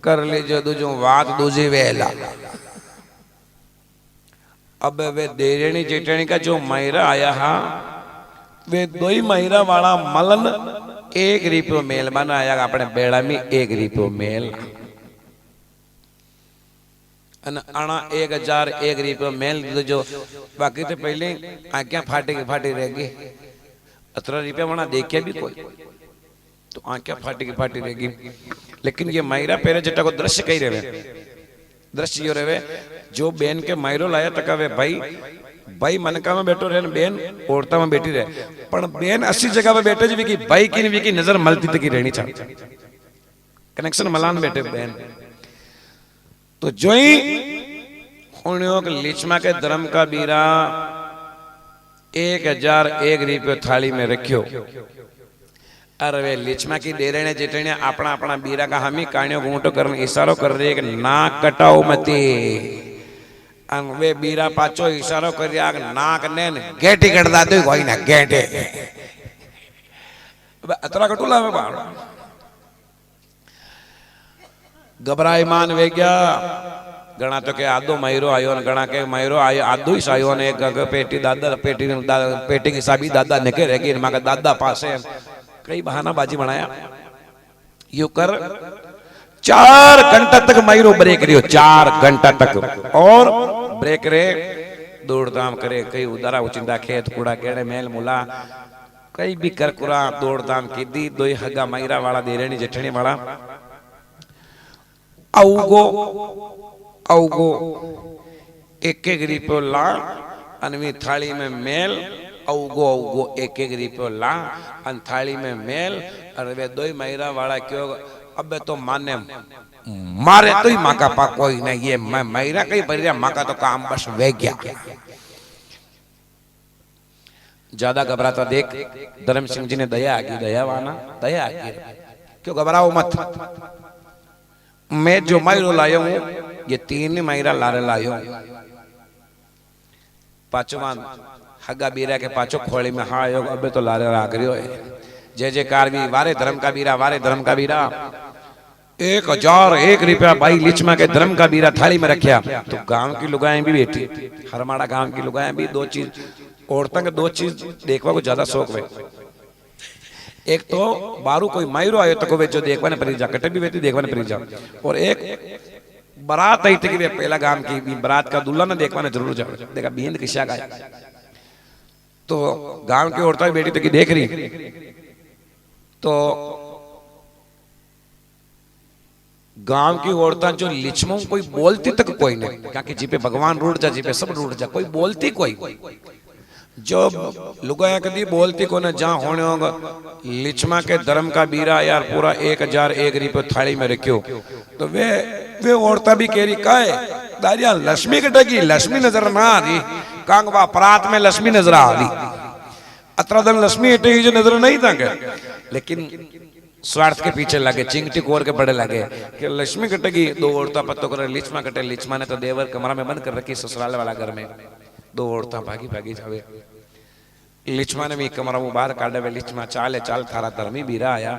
कर लीजिए दूजो बात दूजी वेला अब वे देरणी जेठणी का जो महीरा आया हा वे 2 ही महीरा वाला मलन 1 रुपयो मेल बनाया अपने बेड़ा में 1 रुपयो मेल अना 1001 रुपयो मेल जो बाकी तो पहले आंखें फाटी रहेगी 18 रुपया बना देखे भी कोई तो आंखें फाटी रहेगी लेकिन ये मायरा पेरे जटा को दृश्य कही रहे दृश्य यो रहे जो बेन के मायरो लाया तका वे भाई मनका में बैठो रहे बेन औरता में बैठी रहे पर बेन 80 जगह पे बैठे जी की भाई की नजर मलती तक रहनी चाहिए कनेक्शन मलान बैठे बेन तो जो ही लिचमा के धर्म का बीरा 1001 रुपयो थाली में रखियो अरे वे लिचमा की देरने जेठने अपना अपना बीरा का हमी कानियो घूंटो करने इशारो कर रहे कि नाक कटाओ मती वे बीरा पाचो इशारो कर नाक ने गेटी कटदा तो कोई ना गेटे अतरा कटुला में बाहर घबराई मान वे गया गणा तो के आदो मयूरो आयो गणा के मयूरो आयो आदो ही आयो ने पेटी पेटी की साबी दादा ने के रहेगी मां का दादा पासे कई बहाना बाजी बनाया यू कर 4 घंटा तक मयूरो ब्रेक रियो 4 घंटा तक और ब्रेक रे दौड़ दाम करे कई उदारा उचिंदा खेत कूड़ा केड़े मेल मुला कई भी कर कुरा दौड़ दाम की दी 2 हगा मयूरा वाला देरेनी जेठनी वाला औगो 1-1 रुपयो ला अनवी थाली में मेल औगो 1-1 रुपयो ला अन थाली में मेल और वे 2 महीरा वाला क्यों अब तो माने मारे तो ही माँ का पा कोई नहीं ये महीरा कहीं पर माँ का तो काम बस वे गया ज्यादा घबराता देख धर्म सिंह जी ने दया की दया की क्यों घबराओ मत मैं जो मयूरो लाया हूं ये 3 महीरा लारे लायो पांचवा हगा बीरा के पांचों खोली में हाँ योग अब तो लारे राख रही हो जय जयकार भी वारे धर्म का बीरा 1001 रुपया भाई लिचमा के धर्म का बीरा थाली में रखा तो गांव की लुगाएं भी बैठी हरमाड़ा गांव की लुगाएं भी 2 चीज औरतों के 2 चीज देखवा को ज्यादा शौक है एक तो बारू कोई मायरो आयो तो वे जो देखवाने परी जा कटे भी वेती देखवाने परी जा और एक बारात आई थी पहला गांव की बारात का दुल्हा ने देखवा जरूर जाओ देखा बींद किस्सा का तो गांव की औरतें बेटी तक देख रही तो गांव की औरतें जो लिचमों कोई बोलती तक कोई नहीं क्योंकि जी पे भगवान रूठ जा जी पे सब रूठ जा कोई बोलती कोई जो लुगाया कदी बोलती को ना जहां होने होगा लिचमा के धर्म का बीरा यार पूरा 1001 रुपये थाली में रखियो तो वे औरतें भी कह रही का है दारिया लक्ष्मी कटेगी लक्ष्मी नजर ना आ रही कांगवा परात में लक्ष्मी नजर आ रही अतरा दिन लक्ष्मी हटेगी जो नजर नहीं था लेकिन स्वार्थ के पीछे लगे चिंगटी कोर के बड़े लगे कि लक्ष्मी कटेगी दो औरतें पत्तों कर लिचमा कटे लिचमा ने तो देवर कमरा में बंद कर रखी ससुराल वाला घर में दो औरतें भागी भागी जावे लिचमा ने भी कमरा वो बाहर काटे वे लिचमा चाल थारा धर्मी बीरा आया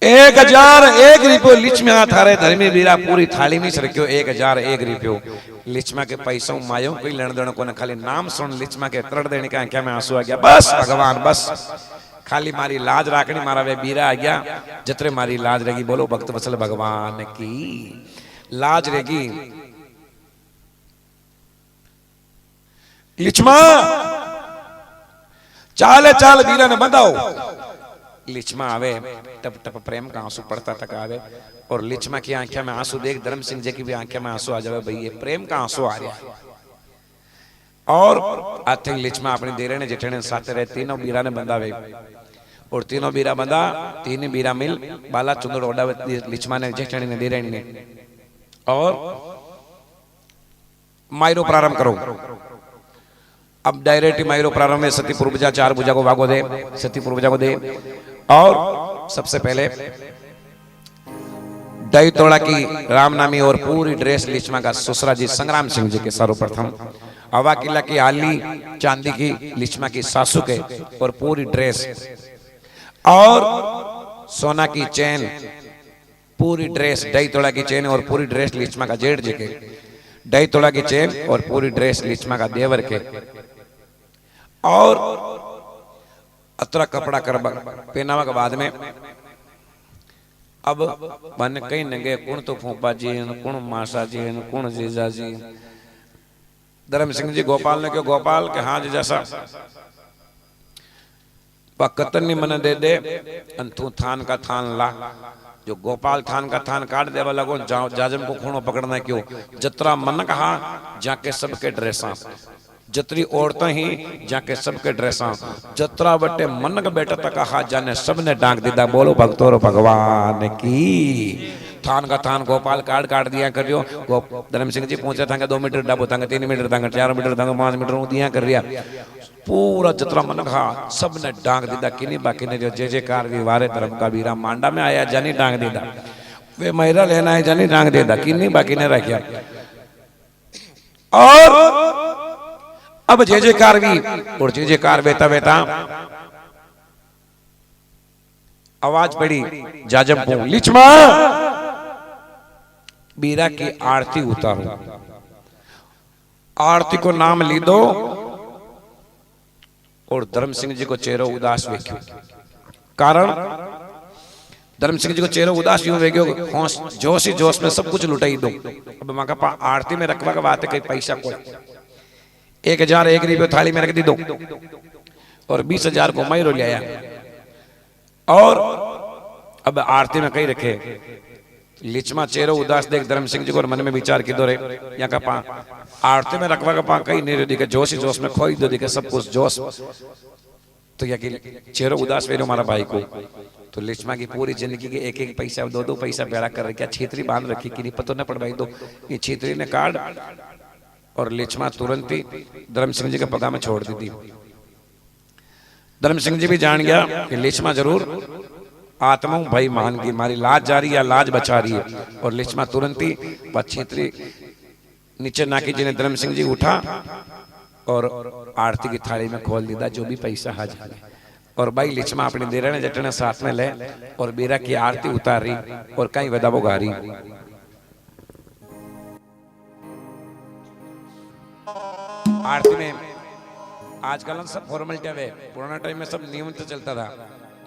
1001 रुपये लिचमा थारे धर्मी बीरा पूरी थाली में रखियो 1001 रुपये लिचमा के पैसों मायो कोई लेन देन को खाली नाम सुन लिचमा के तरड़ देने का आंखों में आंसू आ गया बस भगवान बस खाली मारी लाज राखनी मारा वे बीरा आ गया जतरे मारी लाज रहेगी बोलो भक्त वसल भगवान की लाज रहेगी लिचमा चाल बीरा ने बंधाओ लिचमा आवे टप टप प्रेम का आंसू पड़ता तक आवे और लिचमा की आंखों में आंसू देख धर्म सिंह जी की भी आंखों में आंसू आ जावे भाई ये प्रेम का आंसू आ रहा है और आई थिंक लिचमा अपनी देरे ने जेठे साथ रहे तीनों बीरा ने बंधावे और तीनों बीरा बंधा तीन बीरा मिल बाला चुंदड़ ओडावे लिचमा ने जेठे ने देरे ने और मायरो प्रारंभ करो अब डायरेक्ट मायरो प्रारंभ में सती पूर्वजा 4 भुजा को भागो दे सती पूर्वजा को दे और सबसे पहले दही तोड़ा की रामनामी और पूरी ड्रेस लिचमा का ससुरा जी संग्राम सिंह जी के सर्वप्रथम हवा किला की आली चांदी की लिचमा की सासू के और पूरी ड्रेस और सोना की चेन पूरी ड्रेस दही तोड़ा की चेन और पूरी ड्रेस लिचमा का जेठ जी के दही तोड़ा की चेन और पूरी ड्रेस लिचमा का देवर के और अतरा कपड़ा कर पहनावा के बाद में अब मन कहीं नंगे कौन तो फूफा जी कौन मासा जी कौन जीजा जी धर्म सिंह जी गोपाल ने क्यों गोपाल के हाँ जी जैसा कतनी मन दे दे अंतु थान का थान ला जो गोपाल थान का थान काट देवा लगो जाजम को खूणो पकड़ना क्यों जतरा मन कहा जाके सबके ड्रेसा जतरी औरतें ही जाके सबके ड्रेसा जतरा बटे मन का बेटा तक कहा जाने सबने डांग दीदा बोलो भक्तों भगवान की थान का थान गोपाल काट दिया करियो धर्म सिंह जी पहुंचे था 2 मीटर डाबो था 3 मीटर था 4 मीटर था 5 मीटर दिया कर रिया पूरा जतरा मन कहा सबने डांग दीदा किनी बाकी ने जो जे कार भी वारे धर्म का बीरा मांडा में आया जानी डांग दीदा वे महिला लेना है जानी डांग दीदा किनी बाकी ने रखिया और अब जे कार भी और जे कार बेता बेता आवाज पड़ी जाजम लिचमा बीरा की आरती उतारो आरती को नाम ली दो और धर्म सिंह जी को चेहरा उदास वेख्यो कारण धर्म सिंह जी को चेहरा उदास यूं वेख्यो जोश ही जोश में सब कुछ लुटाई दो अब मां का आरती में रखवा का बात है कई पैसा कोई 1001 रुपये थाली में रख दी दो और 20,000 को मायरो ले आया और अब आरती में कहीं रखे लिचमा चेहरा उदास देख धर्म सिंह जी को मन में विचार की दो रे यहाँ का पा आरती में रखवा का पा कहीं नहीं दिखे जोश ही जोश में खोई दो दिखे सब कुछ जोश तो या कि चेहरा उदास वेरो हमारा भाई को तो लिचमा की पूरी जिंदगी के 1-1 पैसा 2-2 पैसा बेड़ा कर रखा छीतरी बांध रखी कि नहीं पता न पड़ भाई दो ये छीतरी ने काट और लिचमा तुरंत ही धर्म सिंह जी के पगा में छोड़ दी थी धर्म सिंह जी भी जान गया कि लिचमा जरूर आत्मा भाई मान की मारी लाज जा रही है लाज बचा रही है और लिचमा तुरंत ही छीतरी नीचे नाकी जी ने धर्म सिंह जी उठा और आरती की थाली में खोल दीदा जो भी पैसा हाजिर और भाई लिचमा अपनी देरा ने जटने साथ में ले और बीरा की आरती उतार रही और कहीं वदा वो गा रही आरती में आजकल सब फॉर्मेलिटी है पुराना टाइम में सब नियम से चलता था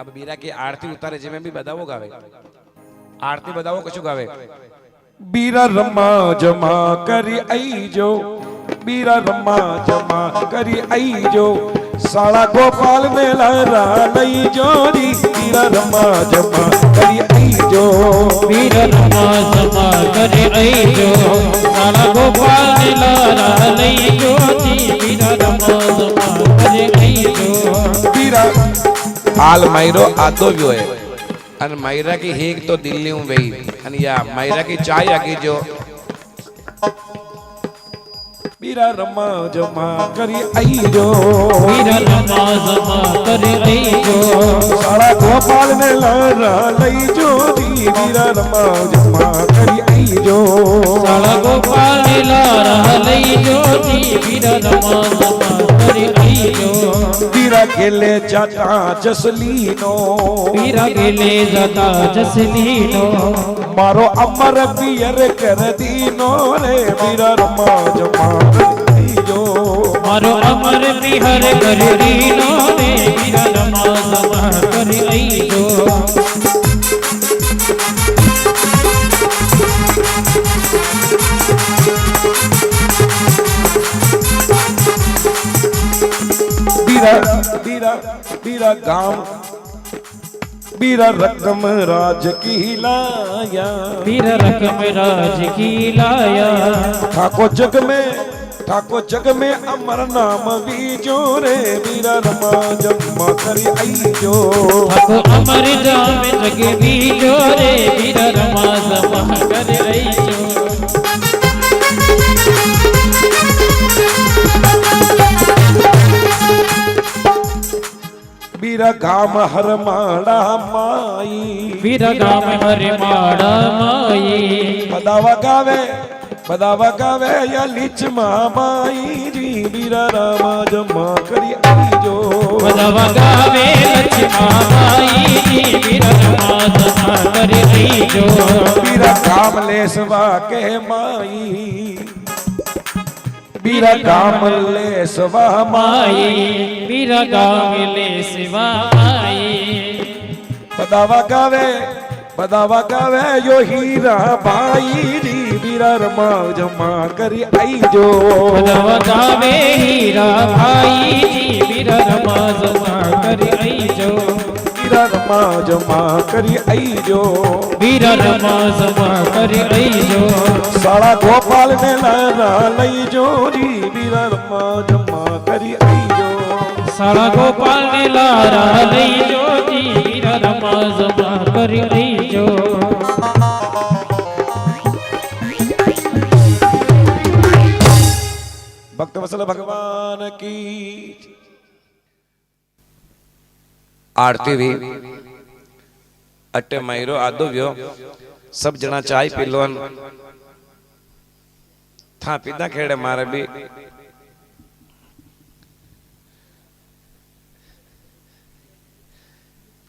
अब बीरा की आरती उतारे जिमें भी बदावो गावे आरती बदावो कछु गावे बीरा रमा जमा करी आई जो, बीरा रमा जमा करी आई जो, साला गोपाल ने लहरा लई जोरी, बीरा रमा जमा करी आई जो, बीरा रमा जमा करी आई जो, साला गोपाल ने लहरा लई जोरी, बीरा रमा जमा करी आई जो। बीरा हाल मायरो आतो भी है अन मायरा की हेक तो दिल्ली हूँ भाई अन या मायरा की चाय आगे जो बीरा रमा जमा करी आई जो, बीरा रमा जमा करी आई जो, साला गोपाल ने लहरा लई जोरी, बीरा रमा जमा करी आई जो, साला गोपाल ने लहरा लई जोरी, बीरा रमा जमा करी आई जो। बीरा गेले जाता जसलीनो, बीरा गेले जाता जसलीनो, मारो अमर पियर कर दीनो रे, बीरा रमा जमा करी जो, मारो अमर बिहर कर दीनो रे, बीरा रमा जमा करी आई जो। बीरा बीरा बीरा गांव, बीरा रकम राज की लाया, बीरा रकम राज की लाया, ठाको जग में अमर नाम बीजो रे, बीरा रमा जमा करी आई जो, ठाको अमर जाम जग बीजो रे, बीरा रमा जमा कर आई जो। बीरा गाम हर माड़ा माई, बीरा गाम हर माड़ा माई, बदावा गावे या लिच माई जी, बीरा रामा जमा करी आई जो, बदावा गावे लक्ष्मा माई जी, बीरा रमा जमा कर आई जो। बीरा काम लेसवा के माई, बीरा काम लेसवा माई, बीरा गाम ले सिवा माई, बदावा गावे यो हीरा भाई जी, बीरा रमा जमा करी आई जो, बदावा गावे हीरा भाई जी, बीरा रमा जमा कर आई जो, बीरा रमा जमा करी आई जो, बीरा रमा जमा कर आई जो। साला गोपाल ने लहरा लई जोरी, बीरा रमा जमा करी आई जो, साला गोपाल ने लारा लई जो जी, बीरा रमा जमा कर आई जो। भक्त वत्सल भगवान की आरती भी अट्टे मायरो आदो व्यो सब जना चाय पीलोन था पीदा खेड़े मारे भी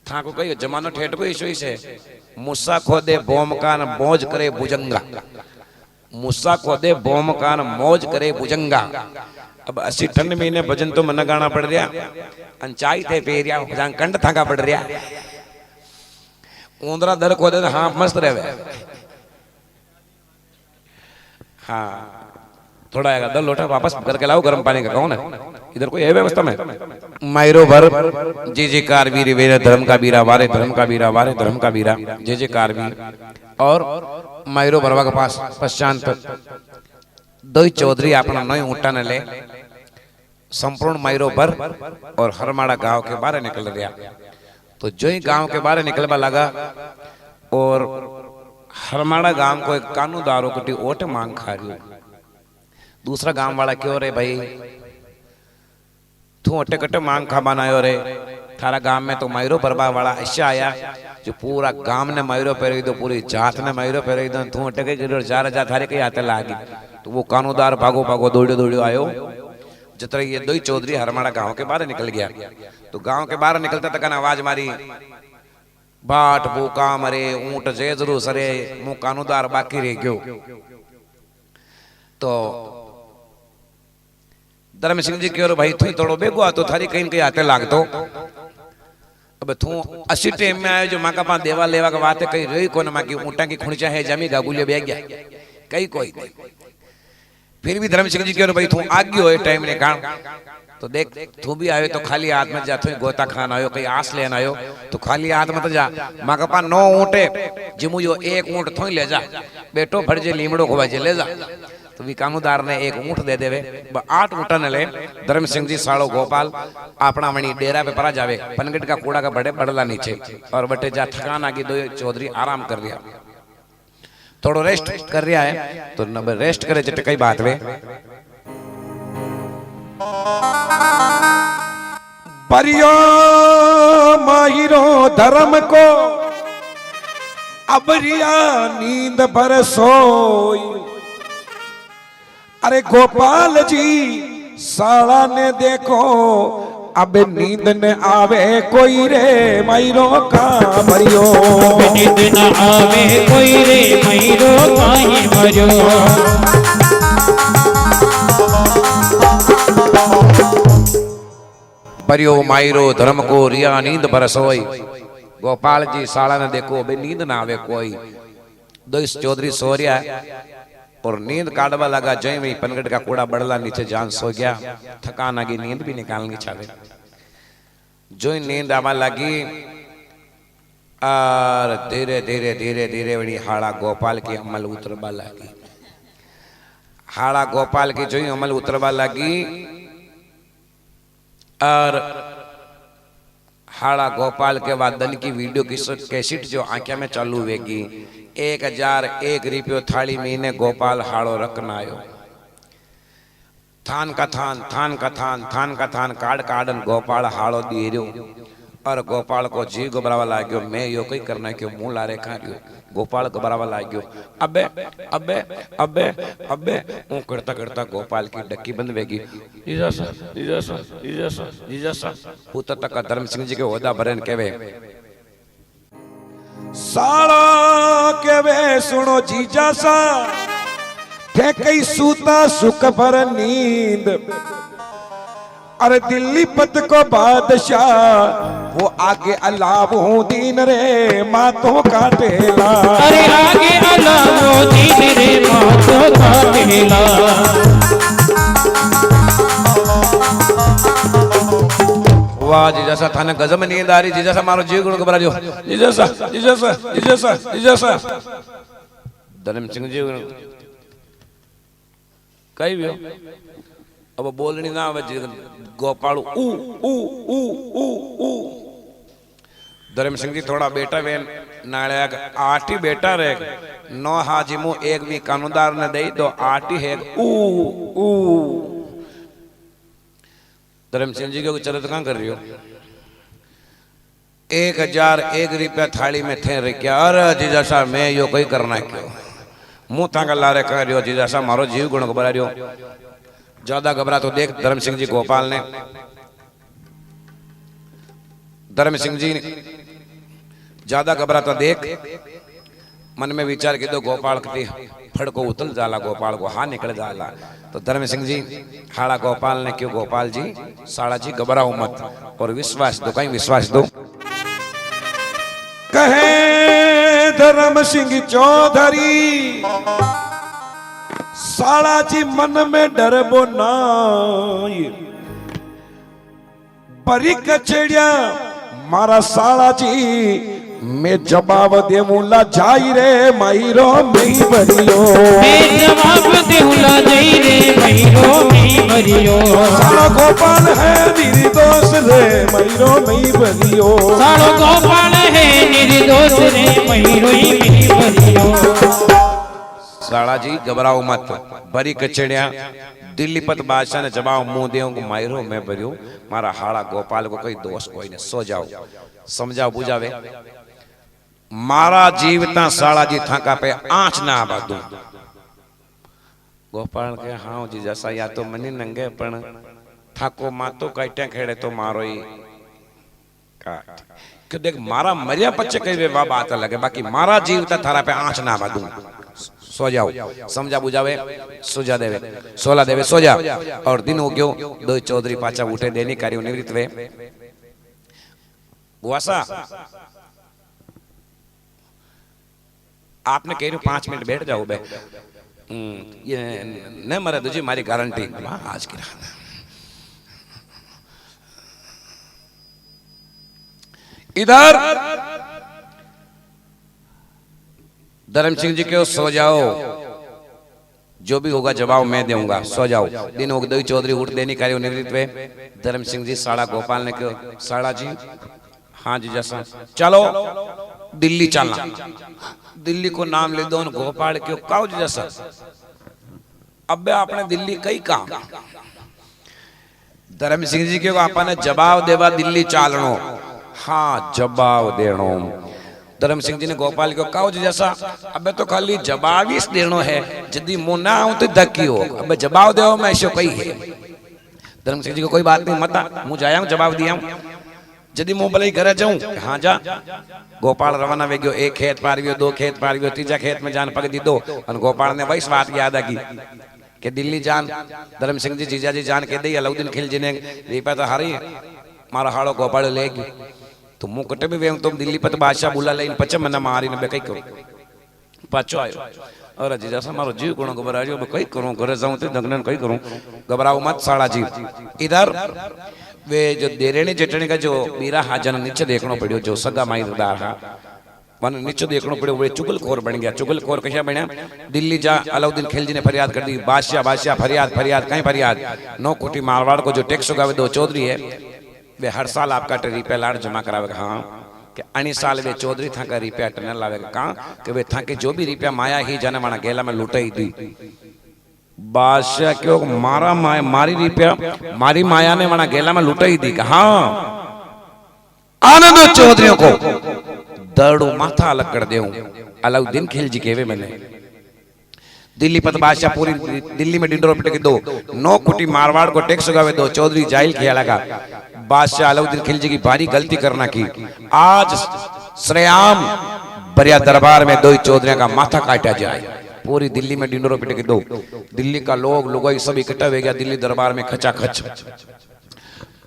था को कही जमानो ठेठ को ईशो से मुस्सा खोदे बोम कान मौज करे भुजंगा, मुस्सा खोदे बोम कान मौज करे भुजंगा। अब 80 ठंड महीने भजन तो मन गाना पड़ रहा अंचाई थे पेरिया जहां कंड थाका पड़ रहा ऊंदरा दर खोदे तो हाँ मस्त रहे। हाँ थोड़ा आएगा 10 लोटा वापस करके लाओ गर्म पानी का। कौन है इधर कोई है व्यवस्था में? मायरो भर जे जे कारवीर वीर धर्म का बीरा वारे धर्म का बीरा वारे धर्म का बीरा जे जे कारवीर। और मायरो भरवा के पास पश्चात दो चौधरी अपना नई ऊँटा ने ले संपूर्ण मायरो भर और हरमाड़ा गांव के बाहर निकल रहा। तो जो ही गांव के बाहर निकलवा लगा और हरमाड़ा गांव को एक कानूदारों की ओट मांग खा रही। दूसरा गांव वाला क्यों रे भाई तू अटे कटे मांग खा बनायो रे, थारा गांव में तो मायरो भरवा वाला ऐसा आया जो पूरा गांव ने मायरो पहरे दो, पूरी जात ने मायरो पहरे दो, तू अटे के 4,000 थारे के आते लागी। तो वो कानूदार भागो भागो दौड़ो दौड़ो आयो। जितना ये दो चौधरी हरमाड़ा गांव के बाहर निकल गया। तो गांव के बाहर निकलता तक आवाज मारी बाट भूका मरे ऊंट जेजरू सरे मुंह कानूदार बाकी रह गयो। तो धर्म सिंह जी क्यों भाई थी थोड़ो बेगो तो थारी कहीं कहीं आते लाग दो। अब तू असी टाइम में आयो जो माँ का पा देवा लेवा का बात है कहीं रही को ना माँ की ऊँटा की खुणचा है जमी गागुलिया बैग गया कहीं कोई नहीं। फिर भी धर्म सिंह जी कह भाई तू आगे हो टाइम ने काम तो देख तू भी आयो तो खाली हाथ में जा तू गोता खान आयो कहीं आस लेन आयो तो खाली हाथ मत जा माँ का पा 9 ऊँटे जिमू यो 1 ऊँट थो ले जा बेटो फर्जे लीमड़ो को बजे ले जा तो भी कानूदार ने 1 ऊँट दे देवे 8 ऊँटा ने ले धर्म सिंह जी साड़ो गोपाल अपना मणि डेरा पे परा जावे पनगट का कूड़ा का बड़े पड़ला नीचे और बटे जा थकान आगे दो चौधरी आराम कर रिया थोड़ो रेस्ट कर रहा है तो न रेस्ट करे जट कई बात वे परियो माहिरो धर्म को अबरिया नींद पर सोई। अरे गोपाल जी साला ने देखो अब नींद न आवे कोई रे मैरो का मरियो नींद न आवे कोई रे मैरो काहे मरियो। परियो मायरो धर्म को रिया नींद पर सोई। गोपाल जी साला ने देखो बे नींद ना आवे कोई। दो चौधरी सो रहा और नींद काटवा लगा जय में पनगट का कूड़ा बड़ला नीचे जान सो गया थकान आ गई नींद भी निकालनी चाहे जो नींद आवा लगी और धीरे धीरे धीरे धीरे बड़ी हाड़ा गोपाल की अमल उतरवा लगी। हाड़ा गोपाल की जो अमल उतरवा लगी और हाड़ा गोपाल के बाद दल की वीडियो की कैसेट जो आंखें में चालू हुएगी 1001 रुपयो थाली महीने गोपाल हाड़ो रखना आयो थान का थान थान का थान थान का थान काड़ काड़न गोपाल हाड़ो दी रहो और गोपाल को जी घबरावा लाग्यो मैं यो कई करना क्यों मुंह लारे खा रही गोपाल घबरावा लाग्यो अबे अबे अबे अबे वो करता करता गोपाल की डक्की बंद वेगी जीजासा जीजासा जीजासा जीजासा पुत्र तक धर्म सिंह जी के ओदा भरन केवे साला के वे सुनो जीजा सा थे कई सूता सुख भर नींद। अरे दिल्ली पत को बादशाह वो आगे अलाव हूँ दीन रे मातो काटेला। अरे आगे अलाव दीन रे मातो काटेला। वाह जीजासा थाने गजब में नींद आ रही जीजासा मारो जीव गुण घबरा जो जीजासा जीजासा जीजासा जीजासा धर्म सिंह जी कई भी हो अब बोलनी ना आवे गोपाल ऊ ऊ ऊ ऊ ऊ धर्म सिंह जी थोड़ा बेटा वे नाले 8 ही बेटा रहे 9 हाजिमो एक भी कानूनदार ने दे तो 8 ही है ऊ ऊ धर्म सिंह जी को चरित कहाँ कर रही हो 1001 रुपया थाली में थे रे क्या अरे जीजा साहब मैं यो कोई करना क्यों मुंह थांगा ला रहे कर रही हो जीजा साहब मारो जीव गुण घबरा रही हो ज्यादा घबरा तो देख धर्म सिंह जी गोपाल ने धर्म सिंह जी ज्यादा घबरा तो देख मन में विचार की तो गोपाल की फड़ को उतल जाला गोपाल को हाँ निकल जाला तो धर्म सिंह जी हाड़ा गोपाल ने क्यों गोपाल जी साड़ा जी घबराओ मत और विश्वास दो कहीं विश्वास दो कहे धर्म सिंह चौधरी साड़ा जी मन में डरबो ना परी कचड़िया मारा साड़ा जी मैं जवाब देवूला जाई रे मायरो मई भरियो मैं जवाब देवूला जाई रे मायरो मई भरियो सालो गोपाल है निर्दोष रे मायरो मई भरियो सालो गोपाल है निर्दोष रे मायरो मई भरियो साड़ा जी घबराओ मत बरी कचड़िया दिल्ली पत बादशाह ने जवाब मुंह देव को मायरो मैं भरियो मारा हाड़ा गोपाल को कोई दोष कोई ने सो जाओ समझाओ बुझावे मारा जीवता साड़ा जी थाका पे आंच ना आबादू गोपाल के हाँ जी जैसा या तो मनी नंगे पण थाको मातो काट्या खेड़े तो मारो ही काट कि देख मारा मरिया पच्चे कई वे वाह बात लगे बाकी मारा जीवता थारा पे आंच ना आबादू सो जाओ समझा बुझावे सुजा देवे सोला देवे सो जा और दिन हो गयो दो चौधरी पाचा उठे देनी कार्य निवृत्त वे गुआसा आपने कह रहे 5 मिनट बैठ जाओ बे। ये न मरे तुझे मारी गारंटी आज की रात। इधर धर्म सिंह जी के सो जाओ, जो भी होगा जवाब मैं दूंगा, सो जाओ। दिन हो गए चौधरी उठ देनी कार्य निवृत्त हुए। धर्म सिंह जी साड़ा गोपाल ने कहो साड़ा जी हाँ जी जैसा चलो दिल्ली चलना। दिल्ली को नाम ले दो गोपाल क्यों काउ जी जैसा अब आपने दिल्ली कई काम। धर्म सिंह जी के आपने जवाब देवा दिल्ली चालनो। हाँ जवाब देनो। धर्म सिंह जी ने गोपाल को कहा जैसा अबे तो खाली जवाब ही देनो है, यदि मुंह ना हो तो धक्की हो, अबे जवाब दो मैं ऐसे कही है। धर्म सिंह जी को कोई बात नहीं मता मुझ आया हूं जवाब दिया हूं, यदि मुंह भले घर जाऊं हाँ जा। गोपाल रवाना वे गयो, 1 खेत पार गयो, 2 खेत पार गयो, 3जा खेत में जान पग दी दो। और गोपाल ने वही बात याद आ की कि दिल्ली जान। धर्म सिंह जी जीजा जी जान के दी अलाउद्दीन खिलजी ने रिपा तो हारी मारा हाड़ो गोपाल लेगी तो मुंह कटे भी वें तुम दिल्ली पर बादशाह बुला ले इन पचे मना मारी ने कई करो पाछो आयो। और जीजा सा मारो जीव कोण घबरा जो कई करूं घरे जाऊं तो दगनन कई करूं घबराओ मत साड़ा जी। इधर वे जो देरेणी जेठणी का जो बीरा हाजन नीचे देखनो पड़ियो, जो सगा माईदार हा मन नीचे देखनो पड़ियो। वे चुगलखोर बन गया। चुगलखोर कैसा बना? दिल्ली जा अलाउद्दीन खिलजी ने फरियाद कर दी, बादशाह बादशाह फरियाद फरियाद कहीं फरियाद। 9 कोटी मारवाड़ को जो टैक्स उगावे 2 चौधरी है वे हर साल आपका रुपया लाड़ जमा करावेगा। हाँ कि अणी साल वे चौधरी था का रुपया टनल लावेगा। कहाँ कि वे था के जो भी रुपया माया ही जाने वाला गेला में लुटाई दी। बादशाह क्यों मारा माया मारी रुपया मारी माया ने वाला गेला में लुटाई दी। हाँ आनंद चौधरियों को दड़ू माथा अलग कर दे अलाउद्दीन खिलजी केवे मैंने दिल्ली पर बादशाह पूरी दिल्ली में डिंडोर पिटे के 2 9 कोटी मारवाड़ को टैक्स उगावे 2 चौधरी जाहिल किया लगा। बादशाह अलाउद्दीन खिलजी की भारी गलती करना की। आज श्रेयाम बरिया दरबार में 2 चौधरियों का माथा काटा जाए। पूरी दिल्ली में डिंडोर पिटे के 2 दिल्ली का लोग सब इकट्ठा हो गया दिल्ली दरबार में खचा खच।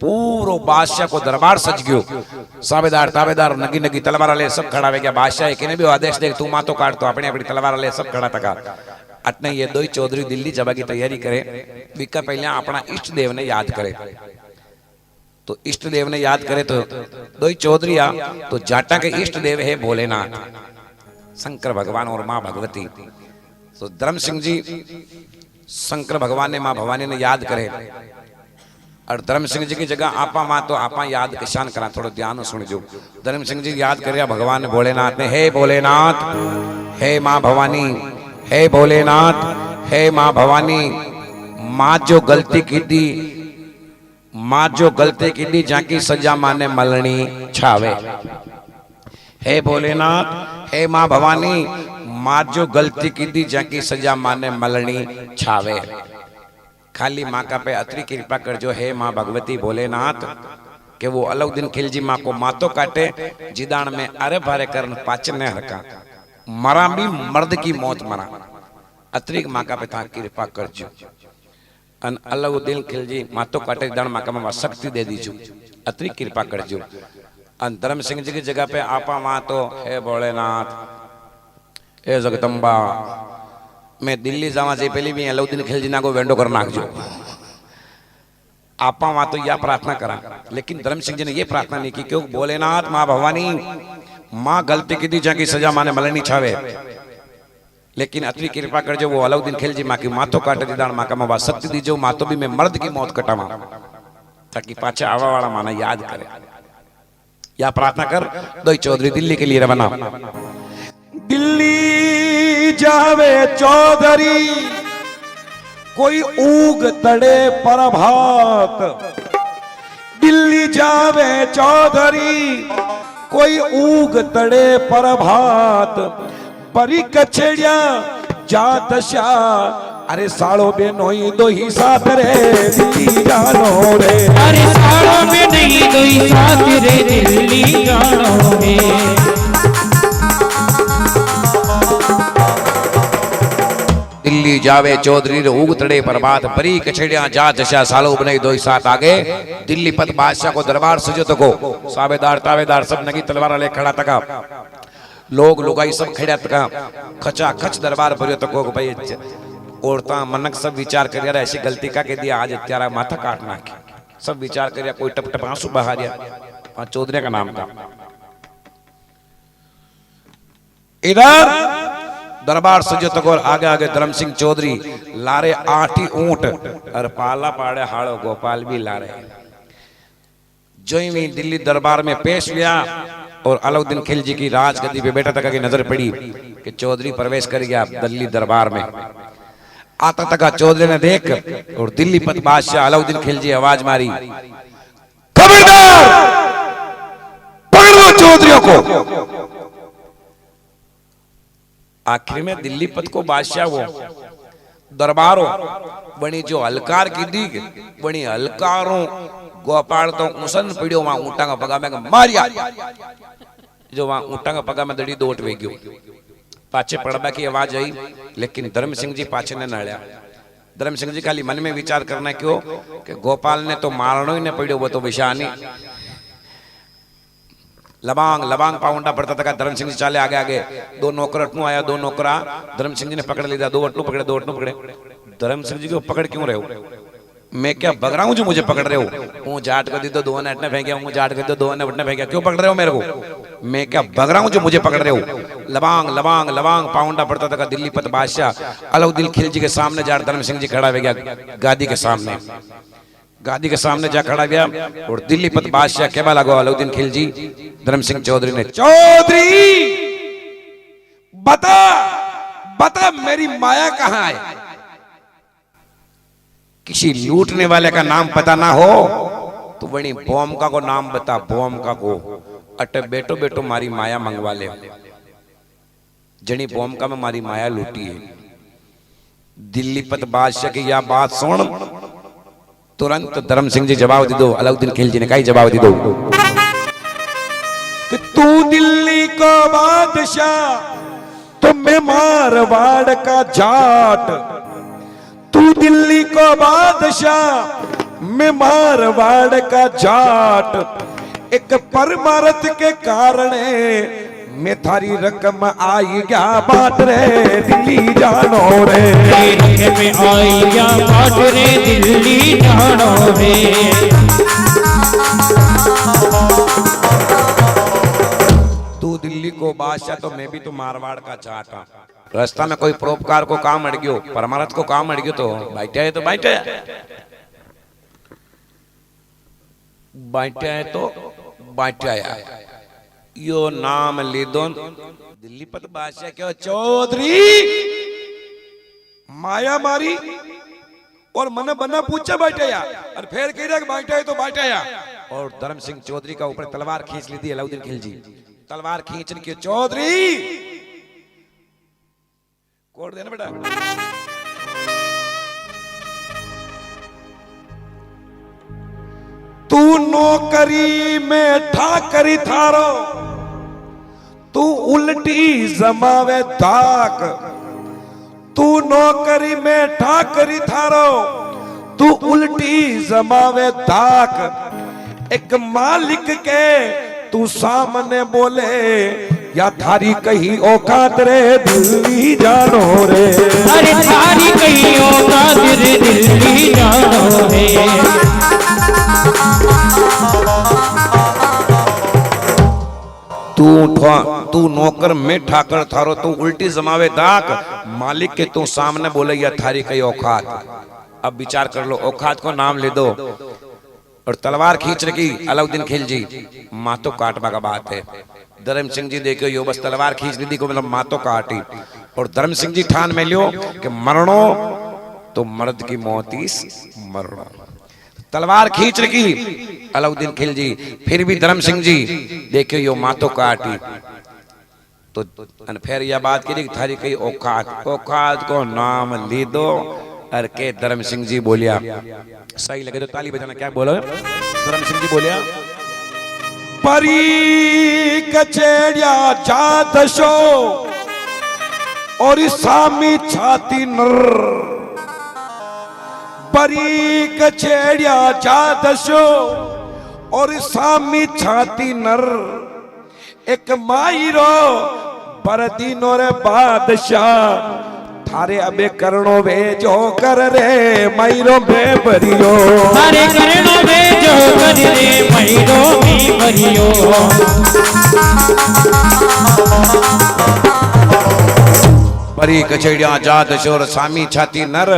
पूरो बादशाह को दरबार सज गयो। साबेदार ताबेदार नगी नगी तलवार ले सब खड़ा हो गया। बादशाह एक ने भी आदेश दे तू मातो काट तो अपने अपनी तलवार ले सब खड़ा तका। अटने ये 2 चौधरी दिल्ली जबा की तैयारी करे। विका पहले अपना इष्ट देव ने याद करे। तो इष्ट देव ने याद करे तो 2 चौधरी आ तो जाटा के इष्ट देव है भोलेनाथ शंकर भगवान और माँ भगवती। तो धर्म सिंह जी शंकर भगवान ने माँ भवानी ने याद करे और धर्म सिंह जी की जगह आपा माँ तो आपा याद किसान करा। थोड़ा ध्यान सुन जो। धर्म सिंह जी याद करे भगवान भोलेनाथ ने हे भोलेनाथ हे माँ भवानी हे भोलेनाथ हे माँ भवानी माँ जो गलती की दी माँ जो गलती की दी जाकी सजा माने मलनी छावे। हे भोलेनाथ हे माँ भवानी माँ जो गलती की दी जाकी सजा माने मलनी छावे। खाली माँ का पे अतरी कृपा कर जो हे माँ भगवती भोलेनाथ के वो अलाउद्दीन खिलजी माँ को मातो काटे जिदान में अरे भारे करन पाचन ने हरका मरा भी मर्द की मौत मरा। अतरी माँ का पे था कृपा कर जो अन अलाउद्दीन खिलजी मातो काटे जिदान माँ का माँ शक्ति दे दीजो अतरी कृपा कर जो। अन धर्म सिंह जी की जगह पे आपा माँ तो हे भोलेनाथ हे जगदम्बा मैं दिल्ली जावा से पहले भी अलाउद्दीन खिलजी ना को वेंडो कर नाखजो। आपा वहां तो यह प्रार्थना करा लेकिन धर्म सिंह जी ने यह प्रार्थना नहीं की क्यों भोलेनाथ माँ भवानी माँ गलती की दी जाकी सजा माने मलनी छावे। लेकिन अतरी कृपा कर जो वो अलाउद्दीन खिलजी माँ की मातो काटे दीदान माँ का माँ शक्ति दीजो माँ तो भी मैं मर्द की मौत कटावा ताकि पाचा आवा वाला माना याद करे। या प्रार्थना कर 2 चौधरी दिल्ली के लिए रवाना। दिल्ली जावे चौधरी कोई ऊग तड़े प्रभात। दिल्ली जावे चौधरी कोई ऊग तड़े प्रभात। बरी कछड़िया जात शाह अरे साड़ो बे नोई दो ही साथ रे दिल्ली जानो रे। अरे साड़ो में नहीं दो ही साथ रे दिल्ली जानो रे। दिल्ली दिल्ली जावे चौधरी रे उग तड़े पर बात बरी कछड़िया जा जशा सालो बने दो साथ आगे दिल्ली पत बादशाह को दरबार सजो तको साबेदार तावेदार सब नगी तलवार ले खड़ा तका लोग लुगाई सब खड़ा तका खचा खच दरबार भरियो तको भाई औरता मनक सब विचार कर यार ऐसी गलती का के दिया आज त्यारा माथा काटना के सब विचार कर कोई टप टप आंसू बहा दिया चौधरी का नाम था। इधर दरबार सजो तक और आगे आगे धर्म सिंह चौधरी लारे 8 ऊंट और पाला पाड़े हाड़ो गोपाल भी लारे जो ही दिल्ली दरबार में पेश हुआ और अलाउद्दीन खिलजी की राजगद्दी पे बैठा तक की नजर पड़ी कि चौधरी प्रवेश कर गया दिल्ली दरबार में। आता तक चौधरी ने देख और दिल्ली पत बादशाह अलाउद्दीन खिलजी आवाज मारी, खबरदार पकड़ो चौधरियों को। आखिर में दिल्ली पत को बादशाह वो दरबारों बनी जो हलकार की दी बनी हलकारों गोपाल तो उसन पीड़ो वहां ऊँटा का पगा में मारिया जो वहां ऊँटा का पगा में दड़ी दोट वे गयो पाछे पड़बा की आवाज आई लेकिन धर्म सिंह जी पाछे ने नड़िया। धर्म सिंह जी खाली मन में विचार करना क्यों कि गोपाल ने तो मारनो ही ने पड़ो वो तो विशानी लबांग लबांग पाउंडा पड़ता था। धर्म सिंह जी चाले आगे आगे दो नौकर अटनू आया दो नौकरा धर्म सिंह जी ने पकड़ लिया दो अटनू पकड़े दो अटनू पकड़े। धर्म सिंह जी को पकड़ क्यों रहे हो मैं क्या बग रहा हूं जो मुझे पकड़ रहे हो हूं जाट कर दी तो दो ने अटने फेंक गया हूं जाट कर दी तो दो ने अटने फेंक गया क्यों पकड़ रहे हो मेरे को मैं क्या बग रहा हूं जो मुझे पकड़ रहे हो। लबांग लबांग लबांग पाउंडा पड़ता था दिल्ली पत बादशाह अलाउद्दीन खिलजी के सामने जाट धर्म सिंह जी खड़ा हो गया गादी के सामने जा खड़ा गया और दिल्ली पत बादशाह कहवा लगो अलाउद्दीन खिलजी धर्म सिंह चौधरी ने चौधरी बता बता मेरी माया कहां है। किसी लूटने वाले का नाम पता ना हो तो बड़ी बोमका को नाम बता बोमका को अटे बेटो बेटो मारी माया मंगवा ले जनी बोमका में मारी माया लूटी है। दिल्ली पत बादशाह की यह बात सुन तुरंत धर्म सिंह जी जवाब दे दो अलाउद्दीन खिलजी ने कहा जवाब दे दो कि तू दिल्ली का बादशाह तो मैं मारवाड़ का जाट तू दिल्ली को बादशाह मैं मारवाड़ का जाट एक परमारथ के कारण मैं थारी रकम आई गया बाट रे दिल्ली जानो रे में आई गया बाट रे दिल्ली जानो रे। तू दिल्ली को बादशाह तो मैं भी तो मारवाड़ का जाट हूं। रास्ता में कोई परोपकार को काम अड़ गयो परमारथ को काम अड़ गयो तो बैठे है तो बैठे है तो बैठे है यो नाम ले दो दिल्ली पत बादशाह क्यों चौधरी माया मारी और मन बना पूछा बैठे या और फिर कह रहा बैठे है तो बैठे या और धर्म सिंह चौधरी का ऊपर तलवार खींच ली थी अलाउद्दीन खिलजी तलवार खींचने की चौधरी कोड देना बेटा तू नौकरी में ठाकरी थारो तू उल्टी जमावे दाक तू नौकरी में ठाकरी थारो तू उल्टी जमावे दाक एक मालिक के तू सामने बोले या थारी कहीं औकात रे दिल्ली जानो रे अरे थारी कहीं औकात रे दिल्ली जानो रे। तू नौकर में ठाकर थारो तू उल्टी जमावे दाक मालिक के तू सामने बोले या थारी कहीं औकात। अब विचार कर लो औकात को नाम ले दो और तलवार खींच रखी अलाउद्दीन खिलजी मातो काटवा का बात है। धर्म सिंह जी देखो यो बस तलवार खींच ली को मतलब मातो काटी और धर्म सिंह जी ठान में लियो कि मरणो तो मर्द की मौती मरणो तलवार खींच रखी अलाउद्दीन खिलजी फिर भी धर्म सिंह जी देखो यो मातो काटी तो फिर यह बात की थारी कई औकात औकात को नाम ली दो और के धर्म सिंह जी बोलिया सही लगे तो ताली बजाना क्या बोलो धर्म सिंह जी बोलिया परी कचेड़िया जात शो और सामी छाती नर बरी कछेड़िया चादशो और सामी छाती नर एक माईरो परदीनो रे बादशाह थारे अबे करणो भेजो कर रे माईरो बेबरियो थारे करणो भेजो कर रे माईरो बेबरियो बरी कचेड़िया जात शोर सामी छाती नर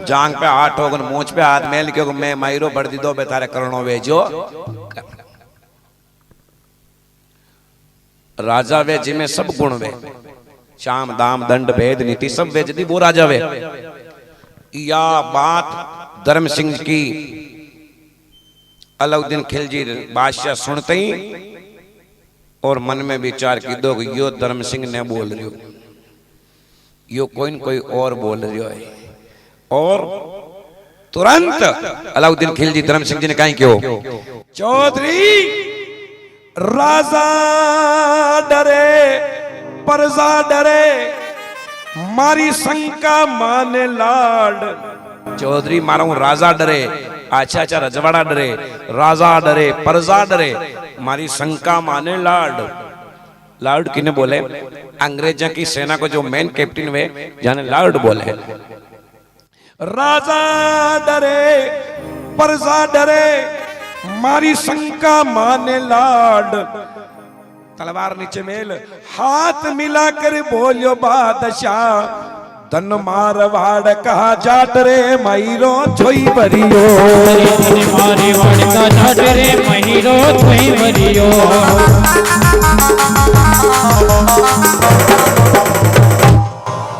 जांग पे हाथ होगन मूंछ पे हाथ मेल क्यों मैं मायरो बढ़ दी दो बेतारे करणो वेजो राजा वे जिमे सब गुण वे शाम दाम दंड भेद नीति सब वे जदी वो राजा वे या बात धर्म सिंह की अलाउद्दीन खिलजी बादशाह सुनते ही और मन में विचार की दो यो धर्म सिंह ने बोल रही यो कोई न कोई और बोल रही है और तुरंत अलाउद्दीन खिलजी धर्म सिंह जी ने कहा क्यों चौधरी राजा डरे प्रजा डरे मारी शंका माने लाड चौधरी मारा हूं राजा डरे अच्छा अच्छा रजवाड़ा डरे राजा डरे प्रजा डरे मारी शंका माने लाड लार्ड किने बोले अंग्रेजों की सेना को जो मेन कैप्टन हुए जाने लार्ड बोले राजा डरे प्रजा डरे मारी शंका माने लाड तलवार नीचे मेल हाथ मिलाकर बोलियो बादशाह धन मारवाड़ कहा जाट रे माईरो छोई भरियो मारे वाड़ का जाट रे माईरो छोई भरियो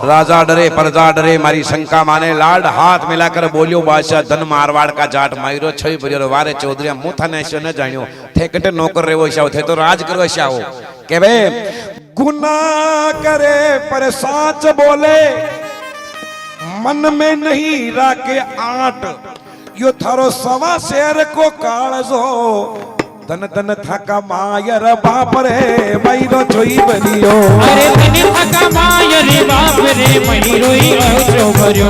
राजा डरे प्रजा डरे मारी शंका माने लाड हाथ मिलाकर बोलियो बादशाह धन मारवाड़ का जाट मायरो छई भरियो वारे चौधरी मुंह थाने ऐसे न जानियो थे कटे नौकर रे वो शाओ थे तो राज करो शाओ के बे गुनाह करे पर साच बोले मन में नहीं राके आट यो थारो सवा शेर को कालजो धन धन थका मायर बाप रे मायरो छोई भरियो अरे धन थका मायर बाप रे मायरो ही छो भरियो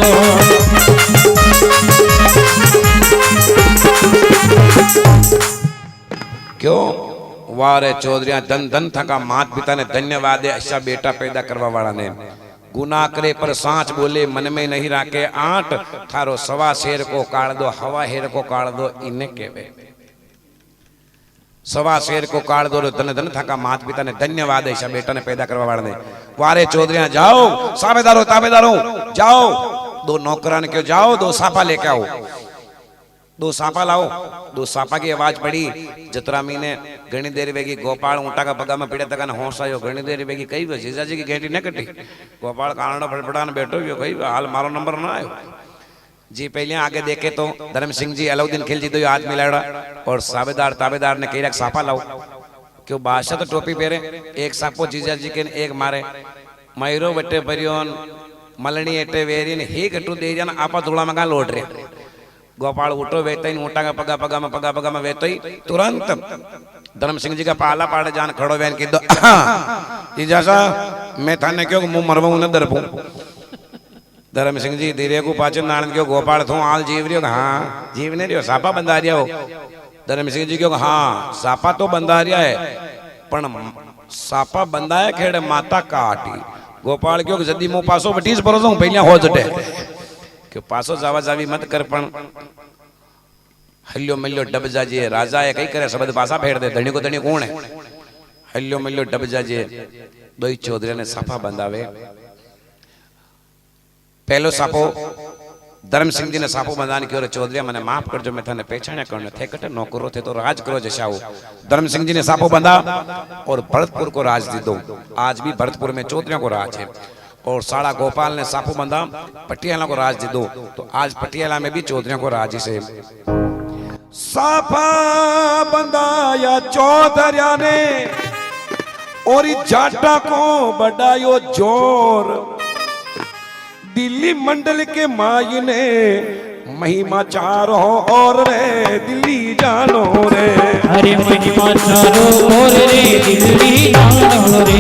क्यों वारे चौधरी धन धन थका मात पिता ने धन्यवाद अच्छा बेटा पैदा करवा वाला ने गुनाह करे पर सांच बोले मन में नहीं राखे आठ थारो सवा शेर को काट दो हवा हेर को काट दो इन्हें केवे सवा शेर को काट दो धन धन थका मात पिता ने धन्यवाद ऐसा बेटा ने पैदा करवा वाला ने वारे चौधरी जाओ साबेदारो ताबेदारो जाओ दो नौकरान क्यों जाओ दो सापा लेके आओ दो सापा लाओ दो सापा की आवाज पड़ी जतरामी ने घनी देर वेगी गोपाल ऊंटा का पगा में पीड़े तक होश आयो घनी देर वेगी कही जीजा जी की घेटी न कटी गोपाल कारणो फटफटान बैठो कही हाल मारो नंबर ना आयो जी पहले आगे देखे तो धर्म सिंह जी अलाउद्दीन खिलजी तो हाथ मिलाड़ा और साबेदार ताबेदार ने कही सापा लाओ क्यों बादशाह तो टोपी पहरे एक सापो जीजा जी के एक मारे मयूरो बट्टे परियोन मलनी एटे वेरिन ही गटू दे जान आपा धूला मगा लौट रहे गोपाल उठो वेते ऊँटा का पगा में वेते तुरंत धर्म सिंह जी का पाला पाड़े जान खड़ो वेन की दो जीजा सा मैं थाने क्यों मुंह मरवाऊं न दरपू धर्म सिंह जी धीरे को पाचन नारायण क्यों गोपाल थो आल जीव रियो हाँ जीव ने रियो सापा बंधा रिया हो धर्म सिंह जी क्यों हाँ सापा तो बंधा रिया है पण सापा बंधाया खेड़े माता काटी गोपाल क्यों जदी मुंह पासो बटीज परोसो पहले हो जटे क्यों पासो जावा जावी मत कर पण हल्यो मल्यो डब जाजे राजा है कई करे शब्द पासा फेर दे धणी को धणी कौन है हल्यो मल्यो डब जाजे दोई चौधरी ने साफा बंधावे पहलो सापो धर्म सिंह जी ने सापो बंधाने की और चौधरी मैंने माफ कर जो मैं थाने पहचाने करने थे कटे नौकरो थे तो राज करो जैसा धर्म सिंह जी ने सापो बंधा और भरतपुर को राज दी दो आज भी भरतपुर में चौधरी को राज है और साड़ा गोपाल ने सापो बंधा पटियाला को राज दे दो तो आज पटियाला में भी चौधरी को राज से साफा बंधाया चौधरी ने और जाटा को बढ़ायो जोर दिल्ली मंडल के माई ने महिमा चारों और रे दिल्ली जानो रे। अरे महिमा चारों ओर रे दिल्ली जानो रे।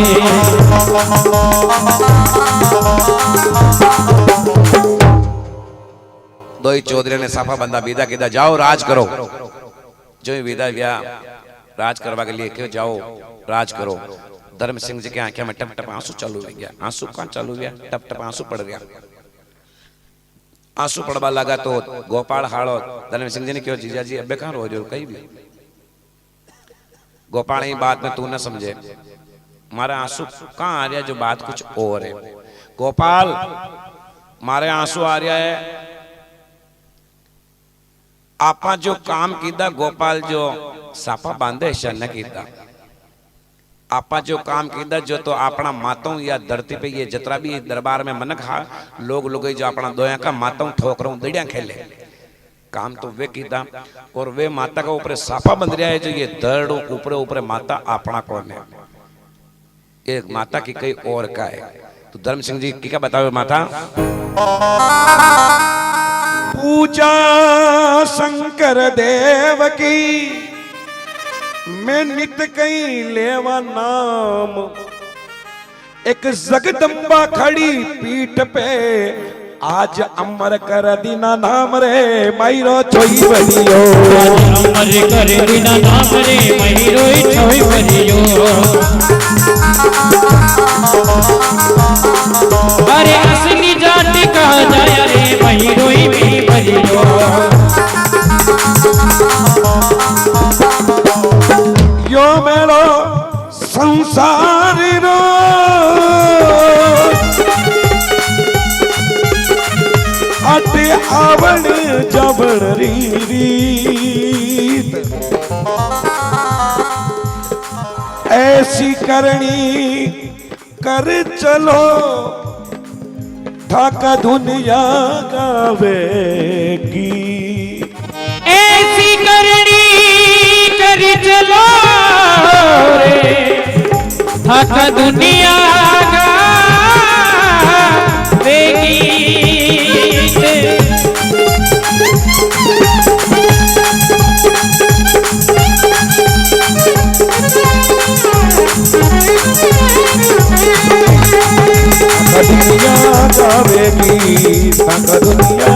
दो ही चौधरी ने साफा बंदा विदा किया, जाओ राज करो। जो ही विदा गया राज करवा के लिए, क्यों जाओ राज करो। धर्म सिंह जी के आंखें में टप टप आंसू चालू हो गया। आंसू कहाँ चालू गया, टप टप आंसू पड़ गया। आंसू पड़वा लगा तो गोपाल हाड़ो धर्म सिंह जी ने क्यों जीजा जी अबे कहाँ रो जो कहीं भी। गोपाल ये बात में तू न समझे, मारे आंसू कहाँ आ रहा है, जो बात कुछ और है। गोपाल मारे आंसू आ रहा है, आपा जो काम कीदा गोपाल जो सापा बांधे न कीदा। आपा जो काम कीदा जो तो अपना माताओं या धरती पे ये जतरा भी दरबार में मनक हा लोग जो अपना दोया का माताओं ठोकरों दड़िया खेले काम तो वे कीदा। और वे माता का ऊपर सापा बंध रहा है जो ये दर्द ऊपर ऊपर माता अपना कौन है, एक माता की कई और का है। तो धर्म सिंह जी की क्या बताओ माता। पूजा शंकर देव की मैं नित कहीं लेवा नाम। एक जगदम्बा खड़ी पीठ पे आज अमर कर दीना नाम रे मैरो छोई बनियो। अमर कर दीना नाम रे मैरो छोई बनियो। अरे असली जाति कहा जाए रे मैरो भी बनियो। यो मेरो संसार रो अटे आवण जबण रीत ऐसी करनी कर चलो ढाका दुनिया गावेगी। ऐसी करनी कर चलो रे ढाका दुनिया गावेगी। दुनिया गावेगी दुनिया